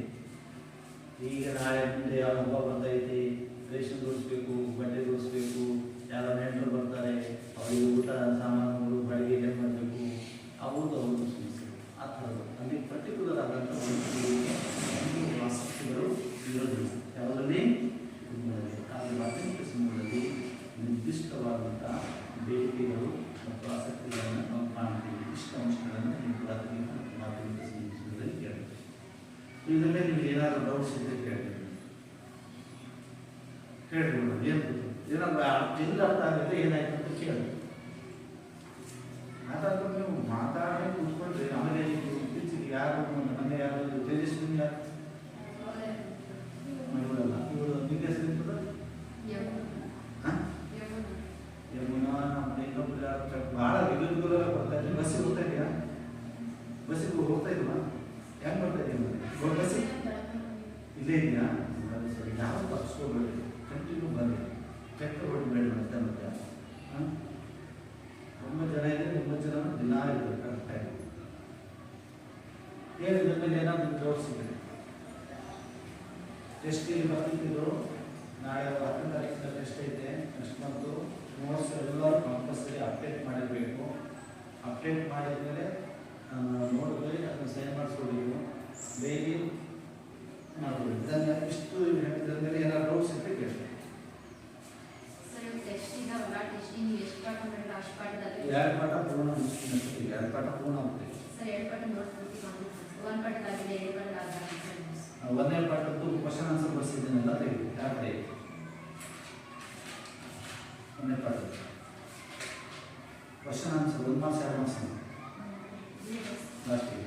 ಈಗ ನಾಳೆ ಮುಂದೆ ಯಾವ ಹಬ್ಬ ಬರ್ತೈತಿ, ರೇಷನ್ ತೋರಿಸ್ಬೇಕು, ಬಟ್ಟೆ ತೋರಿಸ್ಬೇಕು, ಯಾರೋ ನೆಂಟರು ಬರ್ತಾರೆ, ಅವರಿಗೆ ಊಟ ಸಾಮಾನುಗಳು ಬೆಳಗ್ಗೆ ಏನು ಮಾಡಬೇಕು, ಅವ್ರದ್ದು ಸಮಸ್ಯೆ. ಆ ಥರದ್ದು ಅಲ್ಲಿ ಪರ್ಟಿಕ್ಯುಲರ್ ಆದಂಥ ಆಸಕ್ತಿಗಳು ಇರೋದಿಲ್ಲ. ಯಾವುದರಲ್ಲಿ ಆದರೆ ಮಾಧ್ಯಮಿಕ ಸಮೂಹದಲ್ಲಿ ನಿರ್ದಿಷ್ಟವಾದಂಥ ಬೇಡಿಕೆಗಳು ಮತ್ತು ಆಸಕ್ತಿಗಳನ್ನು ನಾವು ಕಾಣ್ತೀವಿ. ಇಷ್ಟ ಅಂಶಗಳನ್ನು ನೀವು ಪ್ರಾಥಮಿಕ ಮಾಧ್ಯಮಿಕ ಸಮೂಹದಲ್ಲಿ ಕೇಳ್ತೀವಿ. ಇದರ ಮೇಲೆ ನಿಮಗೆ ಏನಾದರೂ ಡೌಟ್ಸ್ ಇದ್ದರೆ ಕೇಳ್ತೀವಿ, ಹೇಳ್ಬೋದು. ಏನಾದ್ರು ಎಲ್ಲ ಅರ್ಥ ಆಗುತ್ತೆ, ಏನಾಯ್ತು ಅಂತ ಕೇಳಿ. ಅದಾದ್ರೂ ನೀವು ಮಾತಾಡಿ ಕೂತ್ಕೊಂಡ್ರೆ ಆಮೇಲೆ ಇತ್ತೀಚೆಗೆ ಯಾರು ಮನೆ ಯಾರು ತೇಜಸ್ವಿನಿ ಯಾರು ಇವಳಲ್ಲ, ಇವಳು ನಿಂಗೆ ಹೆಸರು ಯಮುನಾ, ನಮ್ಮ ಇನ್ನೊಬ್ರು ಯಾರು ಭಾಳ ರೆಗ್ಯುಲರ್ ಬರ್ತಾ ಇದ್ದೀವಿ. ಬಸ್ಸಿಗೆ ಹೋಗ್ತಾ ಇದೆಯಾ? ಬಸ್ಸಿಗೆ ಹೋಗ್ತಾ ಇಲ್ವಾ? ಹೆಂಗೆ ಬರ್ತಾ ಇದೆಯಾ? ಬಸ್ಸಿ ಇಲ್ಲೇ ಇದೆಯಾ? ಸರಿ, ಯಾವ ಬಸ್ಕೋಬೇಡಿ, ಕಂಟಿನ್ಯೂ ಬನ್ನಿ, ಚೆಕ್ ಹೊಡಬೇಡಿ ಮತ್ತೆ ಮತ್ತೆ. ಹಾಂ, 9 ಜನ ಇದೆ, 9 ಜನ ದಿನ ಇದ್ದಾರೆ ಕರೆಕ್ಟಾಗಿ. ಏನು ಇದ್ರ ಮೇಲೆ ಏನಾದರೂ ಡೌಟ್ಸ್ ಇದೆ? ಟೆಸ್ಟಿಗೆ ಬರ್ತಿದ್ದು ನಾಳೆ 10ನೇ ತಾರೀಕಿನ ಟೆಸ್ಟ್ ಐತೆ. ನೆಕ್ಸ್ಟ್ ಮಂತು ನೋಟ್ಸ್ ಎಲ್ಲರೂ ಕಂಪಲ್ಸರಿ ಅಪ್ಡೇಟ್ ಮಾಡಿರಬೇಕು. ಅಪ್ಡೇಟ್ ಮಾಡಿದ್ಮೇಲೆ ನೋಡಿದ್ರೆ ಅದನ್ನು ಸೈನ್ ಮಾಡಿಸ್ಕೊಡ್ಬೇಕು, ಬೇಗ ಮಾಡ್ಬೋದು. ಇದನ್ನು ಇಷ್ಟು ಹೇಳಿದ್ರ ಮೇಲೆ ಏನಾದ್ರು ಡೌಟ್ಸ್ ಇದ್ದರೆ ಕೇಳಿ. ಎರಡು ಪಾಠ ಪೂರ್ಣ ಮುಗಿಸ್ತೀನಿ, 2 ಪಾಠ ಪೂರ್ಣ ಆಗುತ್ತೆ. ಒಂದನೇ ಪಾಠದ್ದು ಕ್ವಶನ್ ಆನ್ಸರ್ ಬರ್ಸಿದ್ದೀನಲ್ಲ, ತೆಗೆದು ಯಾವ ಕಡೆ ಒಂದನೇ ಪಾಠ ಕ್ವಶನ್ ಆನ್ಸರ್ 1 ಮಾರ್ಕ್ಸ್ 2 ಮಾರ್ಕ್ಸ್ ಲಾಸ್ಟಿಗೆ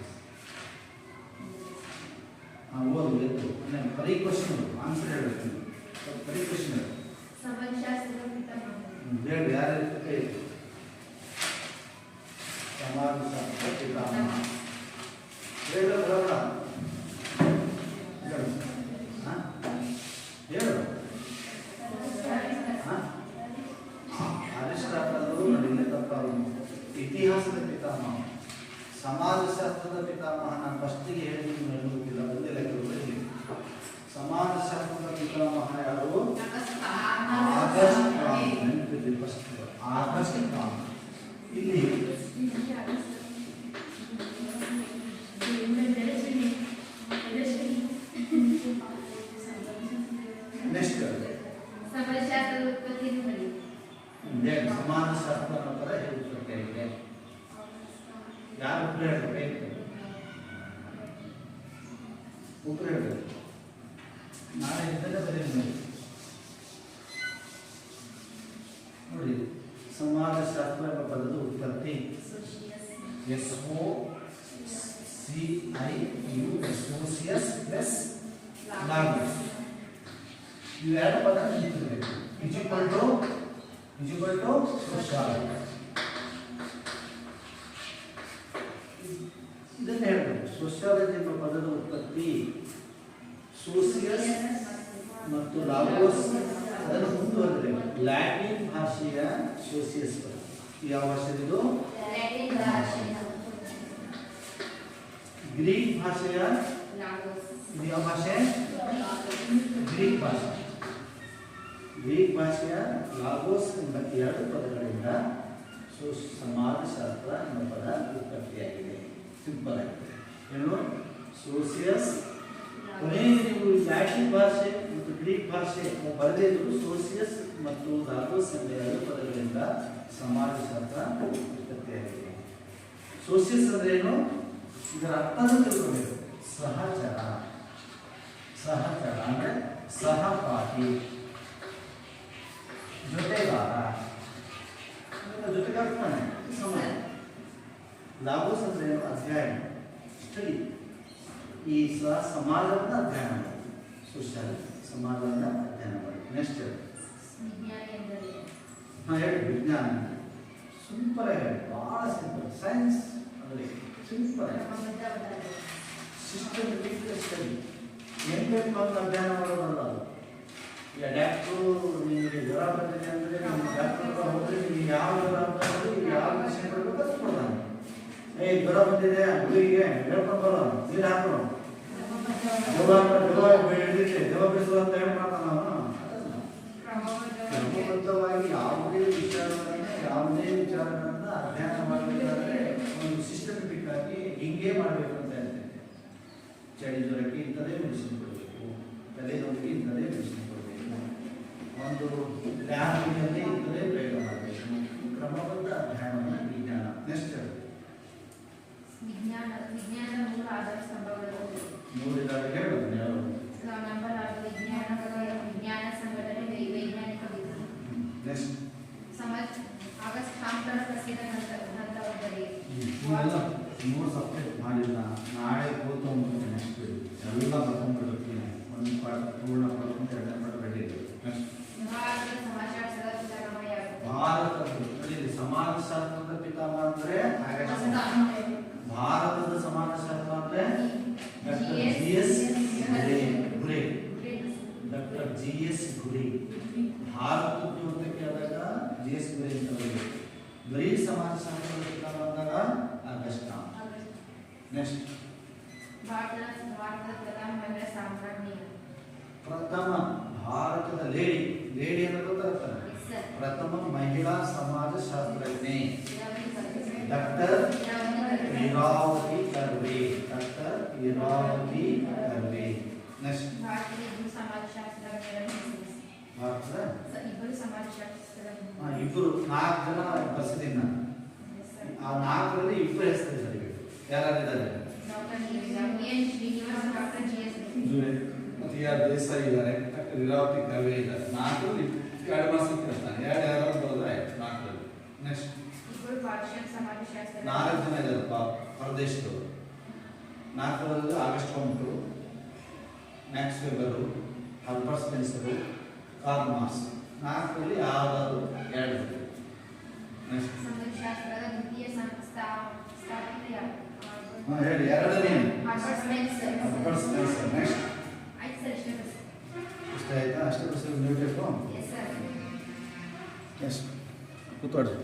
ಓದು ಎದ್ದು ಬರೀ ಕ್ವಶನ್ ಆನ್ಸರ್ ಹೇಳಬೇಕು. ಬರೀ ಕ್ವಶನ್ ಹೇಳಿ, ಯಾರು ಸಮಾಜಶಾಸ್ತ್ರ ಪಿತಾಮಹ ಹೇಳು, ಬರೋಣ ಹೇಳು. ಅರಿಸ್ಟಾಟಲ್ ನಡಿಗೆ ತಪ್ಪು. ಇತಿಹಾಸದ ಪಿತಾಮಹ, ಸಮಾಜಶಾಸ್ತ್ರದ ಪಿತಾಮಹ. ನಾನು ಫಸ್ಟಿಗೆ ಹೇಳಿದ್ದೀನಿ, ಹೇಳೋದಿಲ್ಲ, ಒಂದೇ ಲೆಕ್ಕದಲ್ಲಿ ಸಮಾಜಶಾಸ್ತ್ರದ ಪಿತಾಮಹ ಯಾರು? ಆಗಸ್ಟ್ ಕ್ರಾಂತಿ. ಇಲ್ಲಿ ನೆಕ್ಸ್ಟ್ ಸಮಾಜಶಾಸ್ತ್ರ ಅನ್ನೋ ಥರ ಹೇಳ್ತಾರೆ. ಯಾರು ಉತ್ತರ ಹೇಳಬೇಕು? ಉತ್ತರ ಹೇಳಬೇಕು. ನಾಳೆ ಇದ್ದಲ್ಲೇ ಬರೀ ನೋಡಿ, ಸಮಾಜಶಾಸ್ತ್ರ ಎಂಬ ಪದದ ಉತ್ಪತ್ತಿ SOCIUS ಪ್ಲಸ್ ಲ್ಯಾಂಗ್ವೇಜ್. ಇವೆರಡು ಪದ ನಿಂತಿರಬೇಕು. Equal to sociology. ಇದನ್ನು ಹೇಳಬೇಕು. ಸೋಷಿಯಾಲಜಿ ಎಂಬ ಪದದ ಉತ್ಪತ್ತಿ ಸೋಸಿಯಸ್ ಮತ್ತು ಲಾಗೋಸ್. ಅದನ್ನು ಮುಂದುವರೆದರೆ ಲ್ಯಾಟಿನ್ ಭಾಷೆಯ ಸೋಸಿಯಸ್ ಪದ. ಯಾವ ಭಾಷೆದು? ಗ್ರೀಕ್ ಭಾಷೆಯ ಇದು ಯಾವ ಭಾಷೆ? ಗ್ರೀಕ್ ಭಾಷೆ. ಗ್ರೀಕ್ ಭಾಷೆಯ ಲಾಗೋಸ್ ಎಂಬ 2 ಪದಗಳಿಂದ ಸಮಾಜಶಾಸ್ತ್ರ ಎಂಬ ಪದ ಉತ್ಪತ್ತಿಯಾಗಿದೆ. ಸಿಂಪಲ್ ಆಗಿದೆ. ಏನು? ಸೋಸಿಯಸ್. ಕೊನೆಗೆ ನೀವು ಲ್ಯಾಟಿನ್ ಭಾಷೆ ಮತ್ತು ಗ್ರೀಕ್ ಭಾಷೆ ಬರೆದಿದ್ದು ಸೋಸಿಯಸ್ ಮತ್ತು ಲಾಗೋಸ್ ಎಂಬ 2 ಪದಗಳಿಂದ ಸಮಾಜಶಾಸ್ತ್ರ ಉತ್ಪತ್ತಿಯಾಗಿದೆ. ಸೋಸಿಯಸ್ ಅಂದ್ರೆ ಏನು? ಇದರ ಅರ್ಥವನ್ನು ತಿಳ್ಕೊಬೇಕು. ಸಹಚರ. ಸಹಚರ ಅಂದರೆ ಸಹಪಾಠಿ, ಜೊತೆಗಾರ. ಜೊತೆಗಾರ ಲಾಗೋಸ್ ಅಂದರೆ ಏನು? ಅಧ್ಯಯನ, ಸ್ಟಡಿ. ಈ ಸಮಾಜವನ್ನು ಅಧ್ಯಯನ ಮಾಡಿ, ಸೋಷಿಯಲ್ ಸಮಾಜವನ್ನು ಅಧ್ಯಯನ ಮಾಡಿ. ನೆಕ್ಸ್ಟ್ ಹಾಂ ಹೇಳಿ. ವಿಜ್ಞಾನ ಸಿಂಪಲ್ ಹೇಳಿ, ಭಾಳ ಸಿಂಪಲ್. ಸೈನ್ಸ್ ಅಂದರೆ ಸಿಂಪಲ್, ಸಿಸ್ಟಮೆಟಿಕ್ ಸ್ಟಡಿ. ಏನು ಬೇಕು ಅಂತ ಅಧ್ಯಯನ ಮಾಡೋದಲ್ಲ ಅದು. ಈಗ ಡಾಕ್ಟ್ರು ನಿಮಗೆ ಜ್ವರ ಬಂದಿದೆ ಅಂದರೆ ನಿಮ್ಮ ಡಾಕ್ಟ್ರ್ ಹತ್ರ ಹೋದರೆ ನೀವು ಯಾವ ಜ್ವರ ಅಂತ ಹೇಳಿ ಯಾವ ಮೆಡಿಸಿನ್ ಕೊಡಬೇಕು ಅದು ಕೊಡ್ತಾನೆ. ಜ್ವರ ಬಂದಿದೆ ಗುಳಿಗೆ ಹೇಳ್ಕೊಂಡು ಬರೋ ನೀರು ಹಾಕೋಣ ದೇವ ಬಿಡಿಸುವ ಅಂತ ಹೇಳಿ ಮಾಡ್ತಾನೆ ಅವನು. ಕ್ರಮಬದ್ಧವಾಗಿ ಯಾವುದೇ ವಿಚಾರಗಳನ್ನು ಅಧ್ಯಯನ ಮಾಡಬೇಕಾದ್ರೆ ಒಂದು ಸಿಸ್ಟಮೆಟಿಕ್ ಆಗಿ ಹಿಂಗೆ ಮಾಡಬೇಕು ಅಂತ ಹೇಳ್ತೇನೆ. ಚಳಿ ಜ್ವರಕ್ಕೆ ಇಂಥದೇ ಮೆಡಿಸಿನ್ ಕೊಡಬೇಕು, ತಲೆನೋವಿಗೆ ಇಂಥದೇ ಮೆಡಿಸಿನ್ ಕೊಡಬೇಕು, ಒಂದು ಲ್ಯಾಬಿನಲ್ಲಿ ಇಂಥದೇ ಪ್ರಯೋಗ ಮಾಡಬೇಕು. ಕ್ರಮಬದ್ಧ ಅಧ್ಯಯನವನ್ನು ವಿಜ್ಞಾನ. ನೆಕ್ಸ್ಟ್ ವಿಜ್ಞಾನದ ಮೂಲ ಆಧಾರ ಸ್ತಂಭಗಳು ಮೂರಿದಾಗ ಹೇಳೋದು ಯಾರು? ನಂಬರ್ 6 ವಿಜ್ಞಾನ ಸಂಘಟನೆ ವೈಜ್ಞಾನಿಕ ವಿಧಿ. ನೆಕ್ಸ್ಟ್ ಆಗಸ್ಟ್ 4 ಪ್ರಸಿದ್ಧ ಗ್ರಂಥವೊಂದರಲ್ಲಿ ಮೂರು ಸಬ್ಜೆಕ್ಟ್ ಮಾಡಿಲ್ಲ. ನಾಳೆ ಕೂತ್ಕೊಂಡು ನೆಕ್ಸ್ಟ್ ಎಲ್ಲ ಬರ್ಕೊಂಡ್ಬಿಡ್ತೀನಿ. ಒಂದು ಪಾಠ ಪೂರ್ಣ ಪಡ್ಕೊಂಡು ಎರಡನೇ ಪಾಠ ರೆಡಿ ಇದೆ. ಭಾರತದ ಸಮಾಜಶಾಸ್ತ್ರದ ಪಿತಾಮಹ ಯಾರು? ಭಾರತದ ಸಮಾಜಶಾಸ್ತ್ರದ ಪಿತಾಮಹ ಅಂದರೆ ಭಾರತದ ಸಮಾಜಶಾಸ್ತ್ರ ಅಂದರೆ doctor G S. Ghurye. Doctor G S. Ghurye. ಭಾರತದ್ದು ಅಂತ ಕೇಳಿದಾಗ ಜಿ.ಎಸ್. ಗುರೆ ಅಂತ ಬರೀ. ಬರೀ ಸಮಾಜಶಾಸ್ತ್ರದ ಪಿತಾಮಹ ಅಂದಾಗ ಆಗಸ್ಟ್. ನೆಕ್ಸ್ಟ್ ಭಾರತದ ಪ್ರಥಮ ಮಹಿಳಾ ಸಾಮ್ರಾಜ್ಞಿ. ಪ್ರಥಮ ಭಾರತದ ಲೇಡಿ ಅಂತ ಗೊತ್ತಾಗ್ತಾರೆ. ಪ್ರಥಮ ಮಹಿಳಾ ಸಮಾಜಶಾಸ್ತ್ರಜ್ಞೆ doctor Irawati Karve. Doctor Irawati Karve. Next ಭಾರತದ ಇಬ್ಬರು ಸಮಾಜಶಾಸ್ತ್ರಜ್ಞರನ್ನು ಹೆಸರಿಸಿ. ಭಾರತದ ಇಬ್ಬರು ಸಮಾಜಶಾಸ್ತ್ರಜ್ಞರು. ಇಬ್ಬರು 4 ಜನ ಬರ್ಸಿದ್ದೀನಿ ನಾನು. ಆ 4ರಲ್ಲಿ ಇಬ್ಬರು ಹೆಸರಿದ್ದಾರೆ. ಯಾರಿದ್ದಾರೆ? Doctor N Srinivas, doctor GS. ಮತ್ತೆ ಯಾರು? ದೇಸಾಯಿ ಇದ್ದಾರೆ, ಡಾಕ್ಟರ್ ಇರಾವತಿ ಕರ್ವೆ ಇದ್ದಾರೆ. 4ರಲ್ಲಿ 2 ಮಾರ್ಕ್ಸ್ ಇರ್ತಾನೆ. ಯಾರು ಬರೋದ್ರೆ 4ರಲ್ಲಿ. ನೆಕ್ಸ್ಟ್ ಇಬ್ಬರು ಪಾರ್ಷಿಯಲ್ ಸಮಾಜಶಾಸ್ತ್ರ. 4 ಜನ ಇದ್ದಾರಪ್ಪ ಹೊರದೇಶದವರು. 4ರಲ್ಲಿ August 1, Max Weber, Herbert Spencer, Karl Marx. 4ರಲ್ಲಿ ಯಾವ್ದಾದ್ರು 2. ನೆಕ್ಸ್ಟ್ ಸಮಾಜಶಾಸ್ತ್ರದ ದ್ವಿತೀಯ ಸ್ಥಾಪಿತ ಯಾರು? ಹೇಳಿ. 2ನೇ Herbert Spencer. Herbert Spencer. Next ಆಯ್ತು ಸರ್, ಇಷ್ಟ ಆಯ್ತಾ? ಅಷ್ಟೇ ಪ್ರಶ್ನೆ ನೀವು ಬೇಕು. Yes sir. ಎಸ್ ಕೂತ್ಕೊಡ್ರಿ.